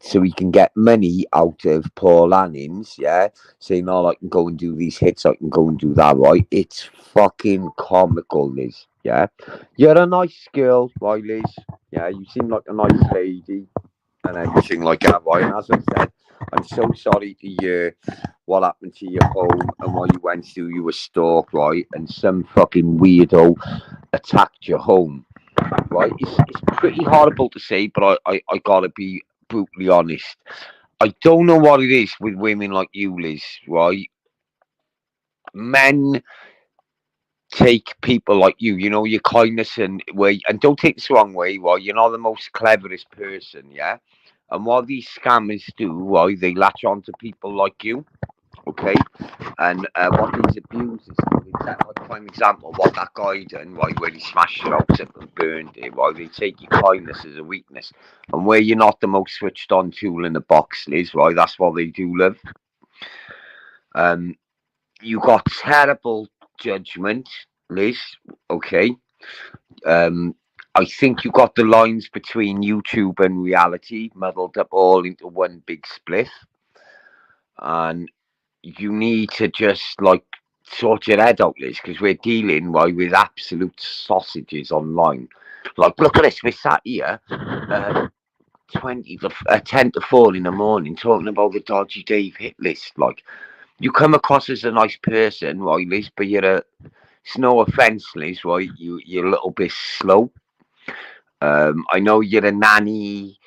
so he can get money out of Paul Annings, yeah, saying, oh, I can go and do these hits, I can go and do that, right? It's fucking comical, Liz, yeah? You're a nice girl, right, Liz? Yeah, you seem like a nice lady and everything like that, right? And as I said, I'm so sorry to hear what happened to your home and what you went through. You were stalked, right? And some fucking weirdo attacked your home, right? It's pretty horrible to say, but I gotta be brutally honest. I don't know what it is with women like you, Liz, right? Men take people like you know, your kindness and way, and don't take this the wrong way, right? You're not the most cleverest person, yeah? And what these scammers do, right, they latch on to people like you, okay? And what these abusers do, like prime example, what that guy done, right, where he smashed your house up and burned it, right, they take your kindness as a weakness. And where you're not the most switched on tool in the box, Liz, right, that's what they do, love. You got terrible judgment, Liz, okay? Um, I think you got the lines between YouTube and reality muddled up all into one big split. And you need to just like sort your head out, Liz, because we're dealing with absolute sausages online. Like, look at this, we're sat here, 10 to 4 in the morning, talking about the Dodgy Dave hit list. Like, you come across as a nice person, right, Liz, but it's no offence, Liz, right? You're a little bit slow. I know you're a nanny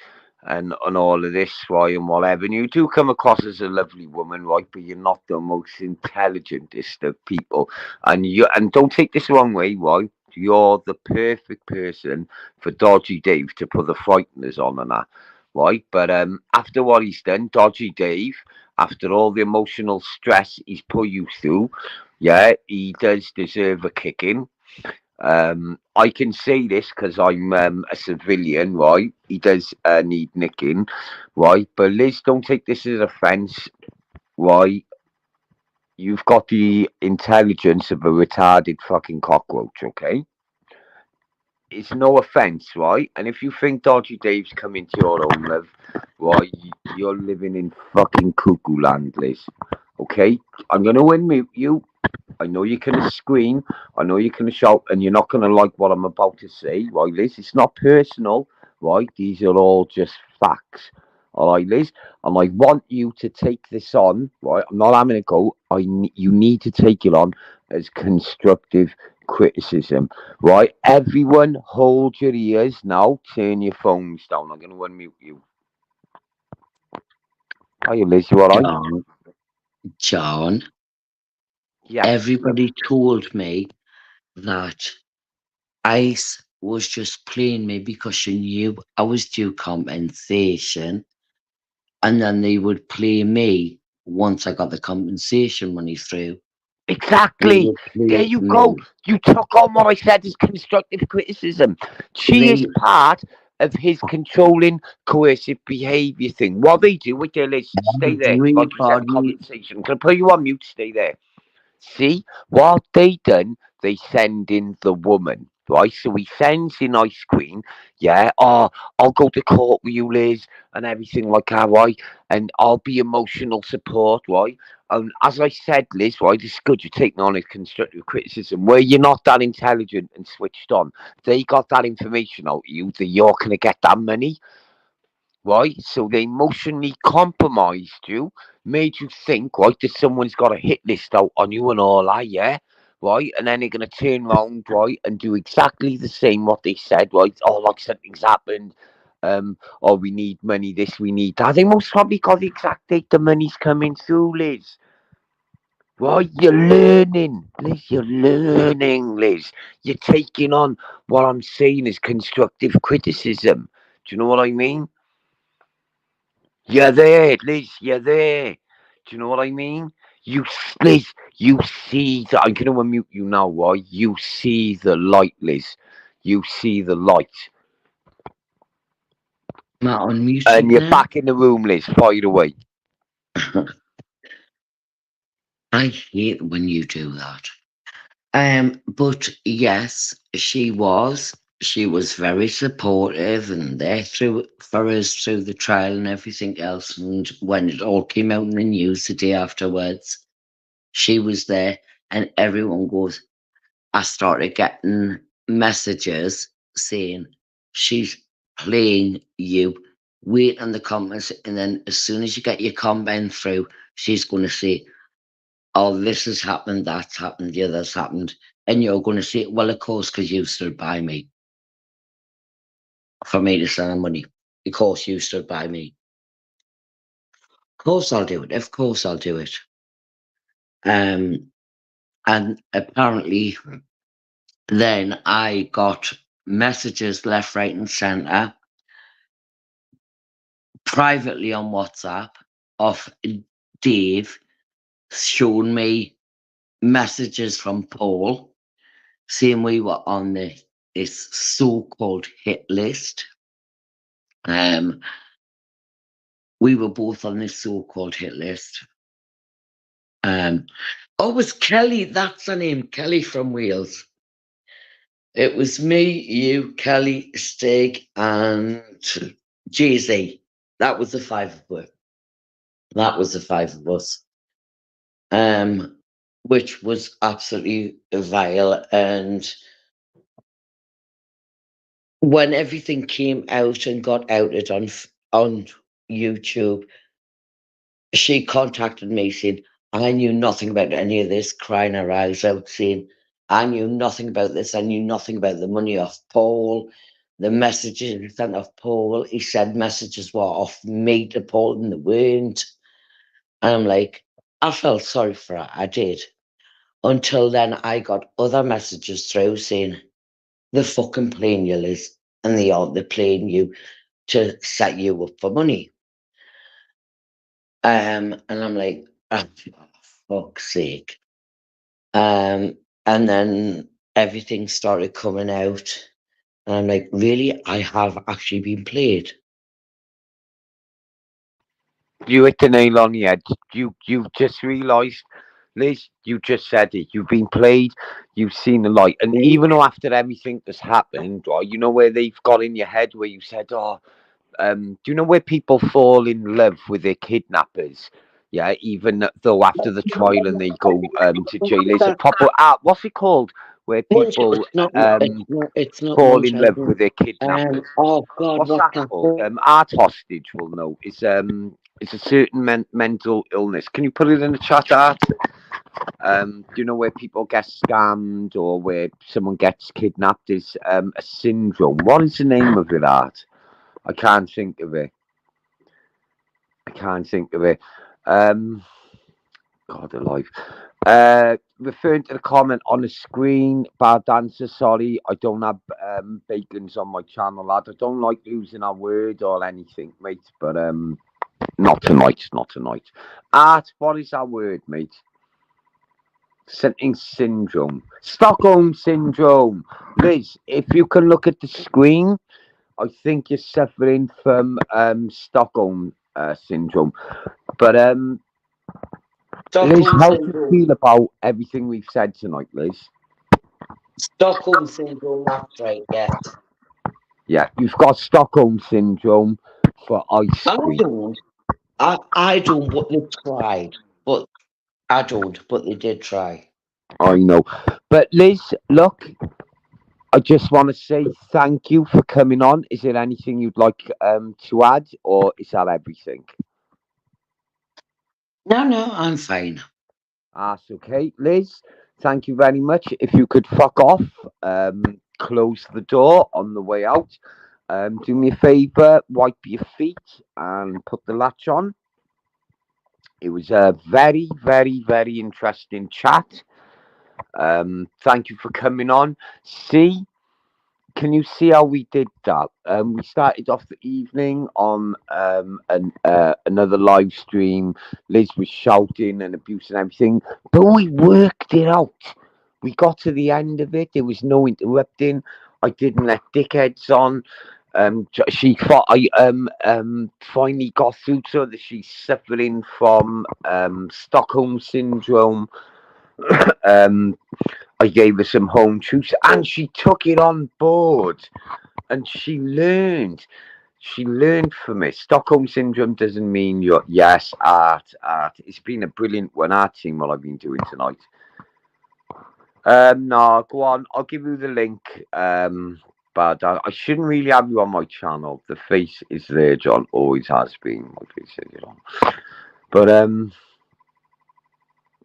and all of this, right, and whatever. And you do come across as a lovely woman, right, but you're not the most intelligentest of people. And don't take this the wrong way, right? You're the perfect person for Dodgy Dave to put the frighteners on and that, right? But after what he's done, Dodgy Dave, after all the emotional stress he's put you through, yeah, he does deserve a kicking. I can say this because I'm a civilian, right? He does need nicking, right? But Liz, don't take this as offence, right? You've got the intelligence of a retarded fucking cockroach, okay? It's no offence, right? And if you think Dodgy Dave's come into your own love, right, You're living in fucking cuckoo land, Liz. Okay? I'm going to unmute you. I know you can scream. I know you can shout, and you're not going to like what I'm about to say, right, Liz? It's not personal, right? These are all just facts. All right, Liz? And I want you to take this on, right? I'm not having a go. You need to take it on as constructive criticism, right? Everyone, hold your ears now. Turn your phones down. I'm going to unmute you. Are you, Liz? You all right? John, Yeah. everybody told me that Ice was just playing me because she knew I was due compensation, and then they would play me once I got the compensation money through. They Exactly. would There play you go. me. You took on what I said as constructive criticism. She is They part of his controlling, coercive behaviour thing. What they do with their list, stay there. Like you said, everybody compensation. Can I put you on mute? Stay there. See, what they done, they send in the woman, right? So he sends in Ice Queen, yeah. Oh, I'll go to court with you, Liz, and everything like that, right? And I'll be emotional support, right? And as I said, Liz, right, it's good you're taking on a constructive criticism where you're not that intelligent and switched on. They got that information out of you that you're gonna get that money, right? So they emotionally compromised you, made you think, right, that someone's got a hit list out on you and all that, yeah, right? And then they're gonna turn around, right, and do exactly the same what they said, right? Oh, like something's happened. Oh, we need money, this, we need that. They most probably got the exact date the money's coming through, Liz. Right, you're learning, Liz. You're learning, Liz. You're taking on what I'm saying is constructive criticism. Do you know what I mean? You're there, Liz. You're there. Do you know what I mean? Liz, you see that. I'm going to unmute you now, right? You see the light, Liz. You see the light. am I And unmuted you're now? back in the room, Liz. Fire away. I hate when you do that. But yes, she was. She was very supportive and there through for us through the trial and everything else. And when it all came out in the news the day afterwards, she was there, and everyone goes. I started getting messages saying she's playing you. Wait on the comments, and then as soon as you get your comment through, she's going to say, oh, this has happened, that's happened, the other's happened. And you're going to say, well, of course, because you stood by me for me to send her money. Of course, you stood by me. Of course, I'll do it. Of course, I'll do it. And apparently, then I got messages left, right, and center privately on WhatsApp of Dave showing me messages from Paul saying we were on this so-called hit list. We were both on this so-called hit list. Oh, it was Kelly. That's her name, Kelly from Wales. It was me, you, Kelly, Stig, and Jay-Z. That was the five of us. That was the five of us. Which was absolutely vile. And when everything came out and got outed on YouTube, she contacted me saying, I knew nothing about any of this, crying her eyes out, saying, I knew nothing about this. I knew nothing about the money off Paul, the messages he sent off Paul. He said messages were off me to Paul and they weren't. And I'm like, I felt sorry for her. I did. Until then, I got other messages through saying, they're fucking playing you, Liz. And they're playing you to set you up for money. And I'm like, oh, for fuck's sake. And then everything started coming out. And I'm like, really? I have actually been played. You hit the nail on the head. You've just realised, Liz. You just said it. You've been played. You've seen the light, and Me? even though after everything that's happened, right, you know where they've got in your head where you said, "Oh, do you know where people fall in love with their kidnappers? Yeah, even though after the trial and they go to jail, there's a proper what's it called? Where people It's not fall in love Munchausen. with their kidnappers. Oh God, What's what's that that called? called? Art hostage will know. It's a certain mental illness. Can you put it in the chat, Art? Do you know where people get scammed or where someone gets kidnapped? Is a syndrome. What is the name of it, Art? I can't think of it. I can't think of it. Um, God alive. Referring to the comment on the screen, bad dancer. Sorry, I don't have bacons on my channel, lad. I don't like losing a word or anything, mate. But not tonight. Not tonight. Art, what is that word, mate? Something syndrome. Stockholm syndrome. Liz, if you can look at the screen, I think you're suffering from Stockholm syndrome. But Liz, Stockholm how do you syndrome. feel about everything we've said tonight, Liz? Stockholm syndrome. That's right. Yes. Yeah, you've got Stockholm syndrome for ice I cream. don't. I don't. But they tried. But I don't. But they did try. I know. But Liz, look, I just want to say thank you for coming on. Is there anything you'd like to add, or is that everything? No, I'm fine. That's okay. Liz, thank you very much. If you could fuck off, close the door on the way out. Do me a favour, wipe your feet and put the latch on. It was a very, very, very interesting chat. Thank you for coming on. See, can you see how we did that? We started off the evening on another live stream. Liz was shouting and abuse and everything, but we worked it out. We got to the end of it. There was no interrupting. I didn't let dickheads on. She thought I finally got through to her that she's suffering from Stockholm syndrome. um, I gave her some home truths, and she took it on board, and she learned. She learned from it. Stockholm syndrome doesn't mean you're yes, art. It's been a brilliant one, art team. What I've been doing tonight. No, go on. I'll give you the link. But I shouldn't really have you on my channel. The face is there, John. Always has been. My face is on. But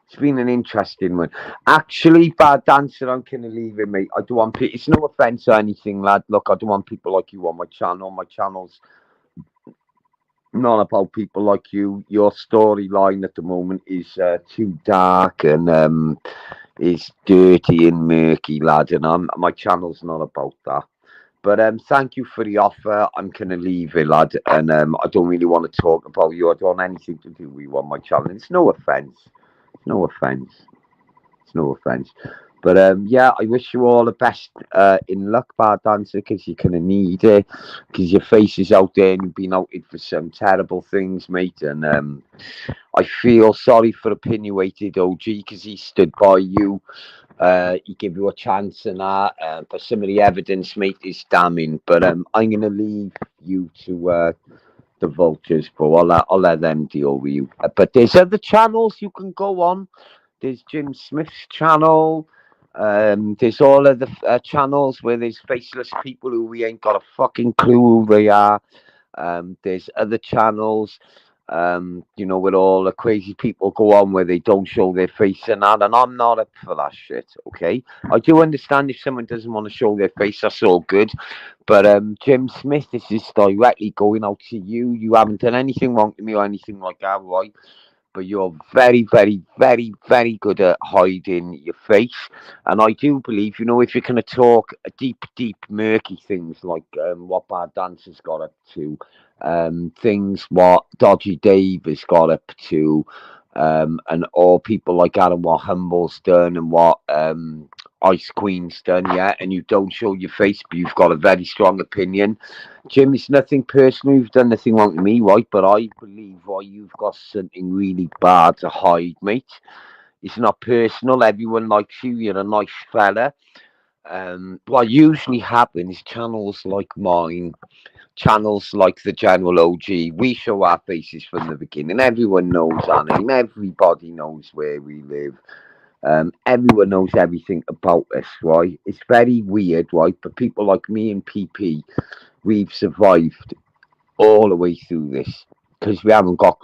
it's been an interesting one. Actually, bad dancer, I'm gonna leave it, mate. I don't want people. It's no offense or anything, lad. Look, I don't want people like you on my channel. My channel's not about people like you. Your storyline at the moment is too dark and is dirty and murky, lad. And my channel's not about that. But thank you for the offer. I'm gonna leave it, lad. And I don't really want to talk about you. I don't want anything to do with you on my channel. It's no offense. It's no offense. It's no offense. But yeah, I wish you all the best in luck, bad dancer, because you're gonna need it. Because your face is out there and you've been outed for some terrible things, mate. And I feel sorry for opinionated OG because he stood by you. He gave you a chance and that. But some of the evidence, mate, is damning. But I'm gonna leave you to the vultures, bro. I'll let them deal with you. But there's other channels you can go on. There's Jim Smith's channel. There's all of the channels where there's faceless people who we ain't got a fucking clue who they are. There's other channels, where all the crazy people go on where they don't show their face and that. And I'm not up for that shit, okay? I do understand if someone doesn't want to show their face, that's all good. But Jim Smith, this is directly going out to you. You haven't done anything wrong to me or anything like that, right? But you're very, very, very, very good at hiding your face. And I do believe, if you're going to talk deep, deep, murky things like what Bad Dancer's got up to, things what Dodgy Dave has got up to, and all people like Adam, what Humble's done and what Ice Queen's done, yeah, and you don't show your face, but you've got a very strong opinion. Jim, it's nothing personal. You've done nothing wrong to me, right? But I believe you've got something really bad to hide, mate. It's not personal. Everyone likes you. You're a nice fella. what usually happens, channels like mine, channels like the General OG, we show our faces from the beginning. Everyone knows our name. Everybody knows where we live. Everyone knows everything about us, right? It's very weird, right? But people like me and PP, we've survived all the way through this because we haven't got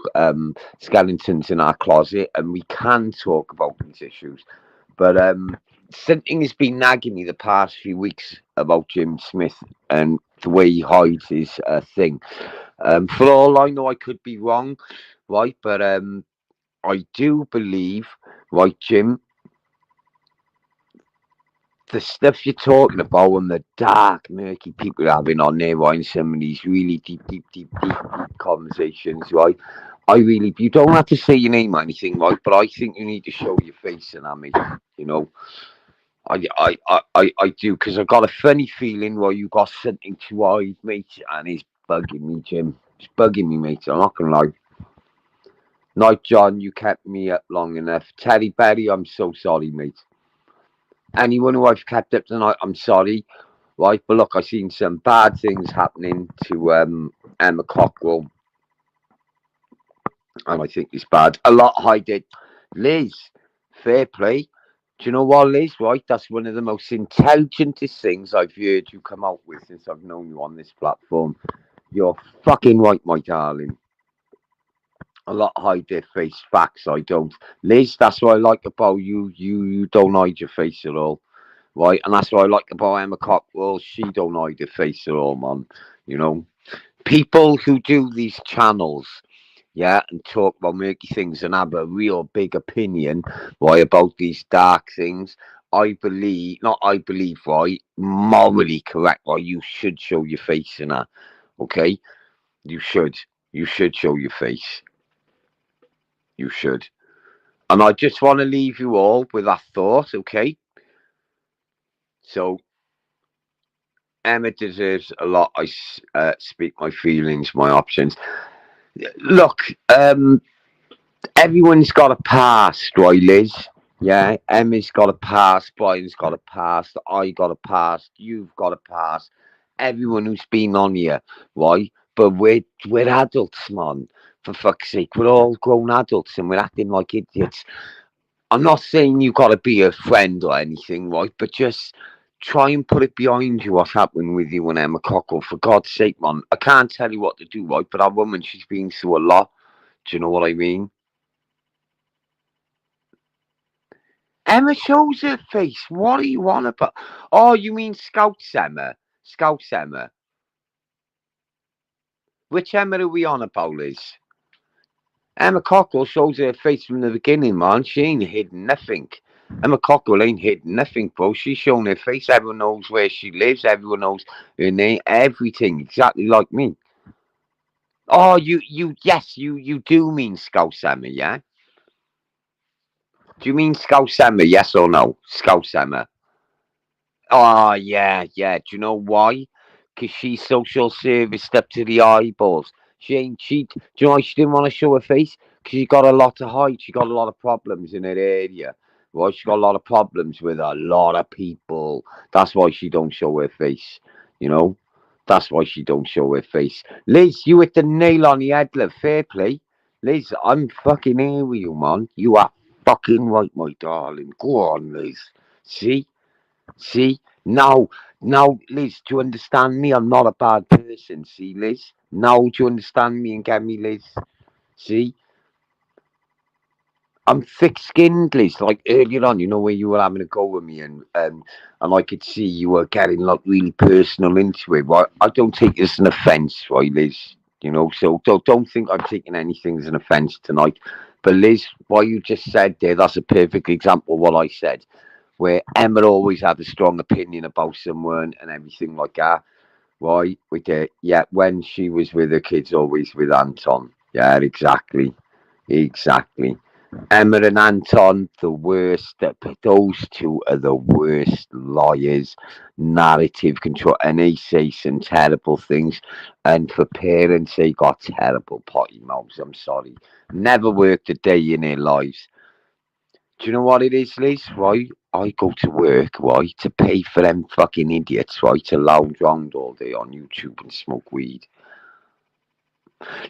skeletons in our closet, and we can talk about these issues. But something has been nagging me the past few weeks about Jim Smith and the way he hides his thing. For all I know, I could be wrong, right? But I do believe, right, Jim, the stuff you're talking about and the dark, murky people you're having on there, right, in some of these really deep conversations, right? I really, you don't have to say your name or anything, right? But I think you need to show your face and I mean, you know, I do, because I've got a funny feeling where you got something to hide, mate, and it's bugging me, Jim. It's bugging me, mate. I'm not gonna lie. Night, John, you kept me up long enough. Teddy Berry, I'm so sorry, mate. Anyone who I've kept up tonight, I'm sorry. Right, but look, I've seen some bad things happening to Emma Cockrill, and I think it's bad. A lot hiding. Liz, fair play. Do you know what, Liz? Right, that's one of the most intelligentest things I've heard you come out with since I've known you on this platform. You're fucking right, my darling. A lot hide their face. Facts, I don't. Liz, that's what I like about you. You don't hide your face at all. Right, and that's what I like about Emma Cockrell. She don't hide her face at all, man. You know, people who do these channels, yeah, and talk about murky things and have a real big opinion, right, about these dark things. I believe, not I believe, right, morally correct, right, you should show your face in that, okay? You should. You should show your face. You should. And I just want to leave you all with that thought, okay? So, Emma deserves a lot. I speak my feelings, my options. Look, everyone's got a past, right, Liz? Yeah, Emma's got a past, Brian's got a past, I got a past, you've got a past. Everyone who's been on here, right? But we're adults, man. For fuck's sake, we're all grown adults and we're acting like idiots. I'm not saying you got to be a friend or anything, right? But just try and put it behind you what's happening with you and Emma Cockle. For God's sake, man. I can't tell you what to do, right? But that woman, she's been through a lot. Do you know what I mean? Emma shows her face. What are you on about? Oh, you mean Scouts Emma? Scouts Emma. Which Emma are we on about, Liz? Emma Cockle shows her face from the beginning, man. She ain't hidden nothing. Emma Cockle ain't hidden nothing, bro. She's shown her face. Everyone knows where she lives. Everyone knows her name. Everything. Exactly like me. Oh, yes, you do mean Scouse Emma, yeah? Do you mean Scouse Emma, yes or no? Scouse Emma. Oh, yeah, yeah. Do you know why? Because she's social service up to the eyeballs. She ain't cheat. Do you know why she didn't want to show her face? Because she got a lot to hide. She got a lot of problems in her area. Well, she got a lot of problems with a lot of people. That's why she don't show her face. You know? That's why she don't show her face. Liz, you hit the nail on the head, love. Fair play. Liz, I'm fucking here with you, man. You are fucking right, my darling. Go on, Liz. See? See, now, Liz, do you understand me? I'm not a bad person. See, Liz, now do you understand me and get me, Liz? See, I'm thick-skinned, Liz. Like earlier on, you know, where you were having a go with me, and I could see you were getting like really personal into it. Right? I don't take this as an offence, right, Liz? You know, so don't think I'm taking anything as an offence tonight. But Liz, what you just said there, that's a perfect example of what I said, where Emma always had a strong opinion about someone and everything like that. Right, with the yeah, when she was with her kids, always with Anton. Yeah, exactly, exactly. Emma and Anton, the worst. Those two are the worst liars, narrative control, and they say some terrible things. And for parents, they got terrible potty mouths. I'm sorry, never worked a day in their lives. Do you know what it is, Liz? Right? I go to work, right, to pay for them fucking idiots, right, to lounge around all day on YouTube and smoke weed.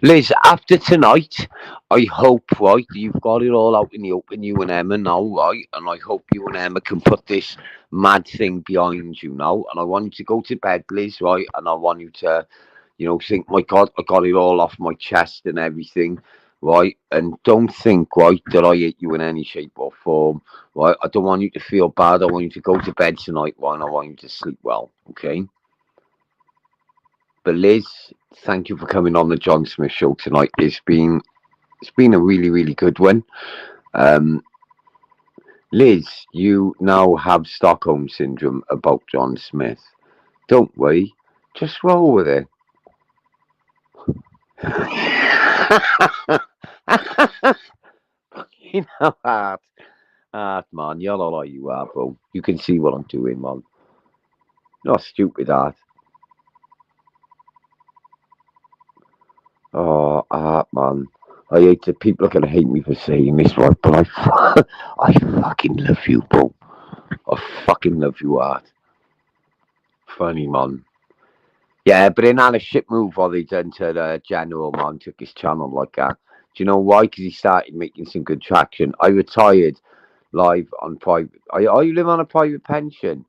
Liz, after tonight, I hope, right, you've got it all out in the open, you and Emma now, right, and I hope you and Emma can put this mad thing behind you now, and I want you to go to bed, Liz, right, and I want you to, think, my God, I got it all off my chest and everything, right, and don't think, right, that I hate you in any shape or form, right, I don't want you to feel bad, I want you to go to bed tonight, right, and I want you to sleep well, okay? But Liz, thank you for coming on the John Smith Show tonight. It's been a really, really good one. Um, Liz, you now have Stockholm syndrome about John Smith. Don't we? Just roll with it. You know, man, you're all right, you are, bro. You can see what I'm doing, man. Not stupid, Art. Oh, Art, man. I hate that people are gonna hate me for saying this, right? But I fucking love you, bro. I fucking love you, Art. Funny, man. Yeah, but in had a shit move what they done to the general, man. Took his channel like that. Do you know why? Because he started making some good traction. I retired live on private. You live on a private pension?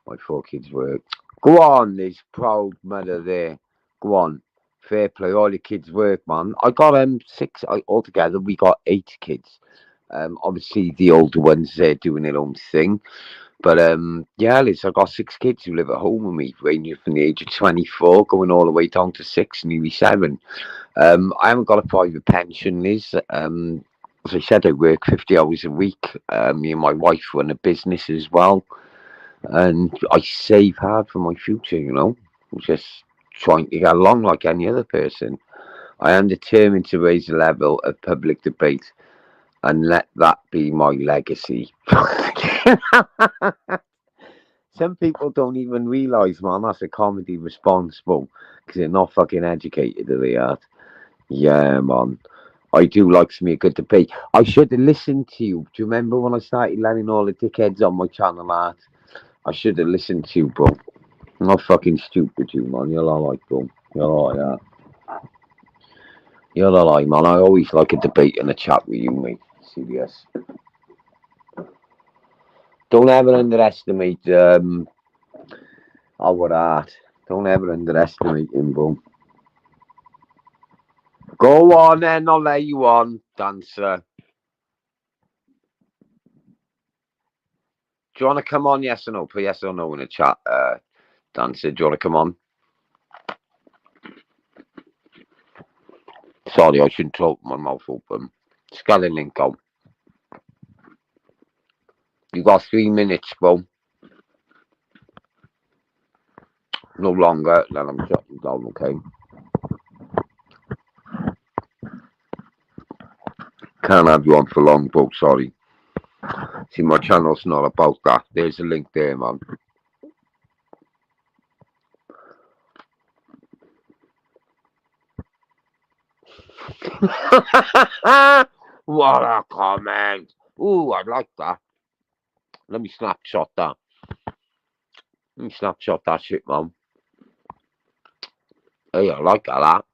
My 4 kids work. Go on, this proud mother there. Go on. Fair play. All your kids work, man. I got 6 altogether. We got 8 kids. Obviously the older ones they're doing their own thing. But yeah, Liz, I got 6 kids who live at home with me, ranging from the age of 24, going all the way down to 6, nearly 7. I haven't got a private pension, Liz. As I said, I work 50 hours a week. Me and my wife run a business as well, and I save hard for my future. I'm just trying to get along like any other person. I am determined to raise the level of public debate and let that be my legacy. Some people don't even realise, man, that's a comedy responsible because they're not fucking educated, are they, Art? Yeah, man. I do like me a good debate. I should have listened to you. Do you remember when I started letting all the dickheads on my channel, Art? I should have listened to you, bro. I'm not fucking stupid, you, man. You're all right, bro. You're all right, yeah. You're all right, man. I always like a debate and a chat with you, mate. Serious. Don't ever underestimate our art. Don't ever underestimate him, bro. Go on then, I'll let you on, dancer. Do you want to come on, yes or no? Put yes or no in the chat, dancer. Do you want to come on? Sorry, I shouldn't talk with my mouth open. Sculling link out. You got 3 minutes, bro. No longer, then I'm shutting down, okay? Can't have you on for long, bro, sorry. See, my channel's not about that. There's a link there, man. What a comment. Ooh, I like that. Let me snapshot that. Let me snapshot that shit, man. Hey, I like that.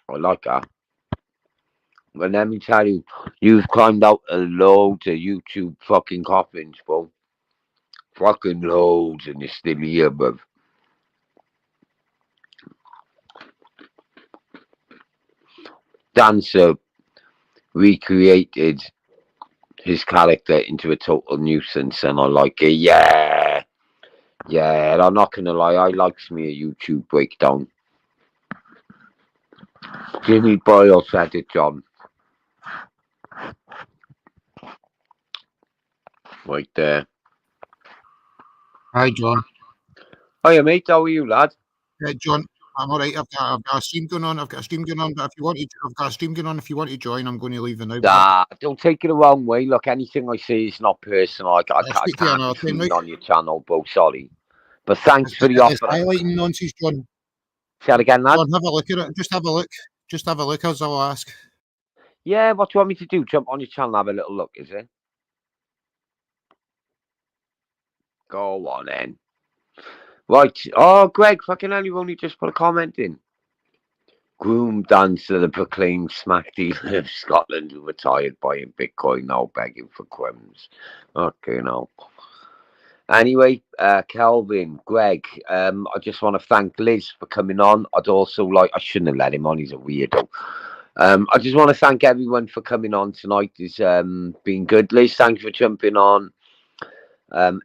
I like that. But let me tell you, you've climbed out a load of YouTube fucking coffins, bro. Fucking loads, and you're still here, bruv. Dancer recreated his character into a total nuisance, and I like it. Yeah, yeah. I'm not gonna lie, I likes me a YouTube breakdown. Jimmy Boyle said it, John. Right there. Hi, John. Hiya, mate. How are you, lad? John, I'm all right. I've got a stream going on. But if you want to, I've got a stream going on. If you want to join, I'm going to leave the now. Don't take it the wrong way. Look, anything I say is not personal. I can't be feeding on your channel, bro. Sorry. But thanks for the offer. It's highlighting nonsense, John. Say that again, lad. John, have a look at it. Just have a look. Just have a look, as I'll ask. Yeah, what do you want me to do? Jump on your channel and have a little look, is it? Go on then. Right. Oh, Greg, fucking hell, you only just put a comment in. Groom dancer, the proclaimed smack dealer of Scotland, who retired buying Bitcoin, now begging for crumbs. Okay, now. Anyway, Kelvin, Greg, I just want to thank Liz for coming on. I'd also like, I shouldn't have let him on, he's a weirdo. I just want to thank everyone for coming on tonight. It's been good. Liz, thanks for jumping on.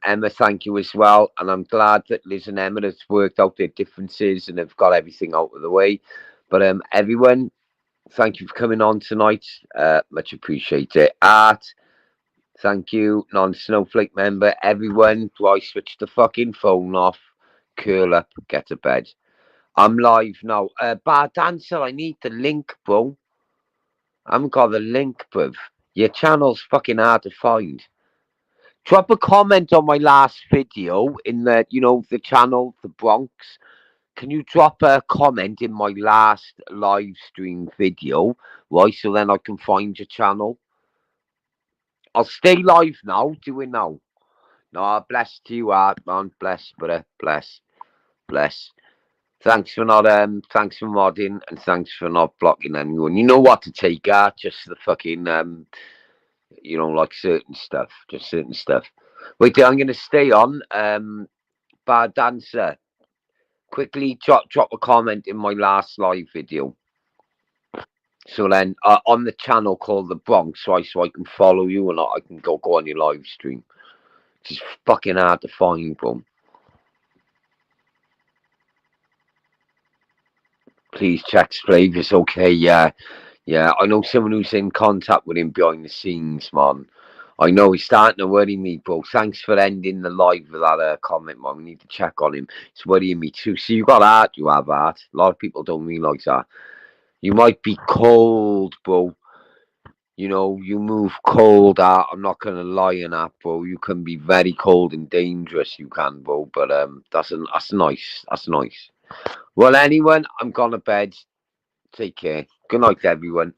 Emma, thank you as well. And I'm glad that Liz and Emma have worked out their differences and have got everything out of the way. But everyone, thank you for coming on tonight. Much appreciated. Art, thank you. Non-Snowflake member, everyone. Do I switch the fucking phone off? Curl up, get to bed. I'm live now. Bar Dancer, I need the link, bro. I haven't got the link, bruv. Your channel's fucking hard to find. Drop a comment on my last video in the, the channel, the Bronx. Can you drop a comment in my last live stream video, right? So then I can find your channel. I'll stay live now. Do it now. No, bless to you, Art, man. Bless, brother. Bless. Bless. Thanks for thanks for modding, and thanks for not blocking anyone. You know what to take, Art. Just the fucking, like certain stuff. Just certain stuff. Wait, I'm going to stay on. Bar Dancer. Quickly drop a comment in my last live video. So then on the channel called the Bronx, so I can follow you and I can go on your live stream. It's just fucking hard to find, bro. Please check Flavius. Okay, yeah. I know someone who's in contact with him behind the scenes, man. I know he's starting to worry me, bro. Thanks for ending the live with that comment, man. We need to check on him. It's worrying me too. See, you got art, you have art. A lot of people don't realise that. You might be cold, bro. You move cold art. I'm not gonna lie in that, bro. You can be very cold and dangerous, you can, bro. But that's nice. That's nice. Well, anyone, I'm gone to bed. Take care. Good night, everyone.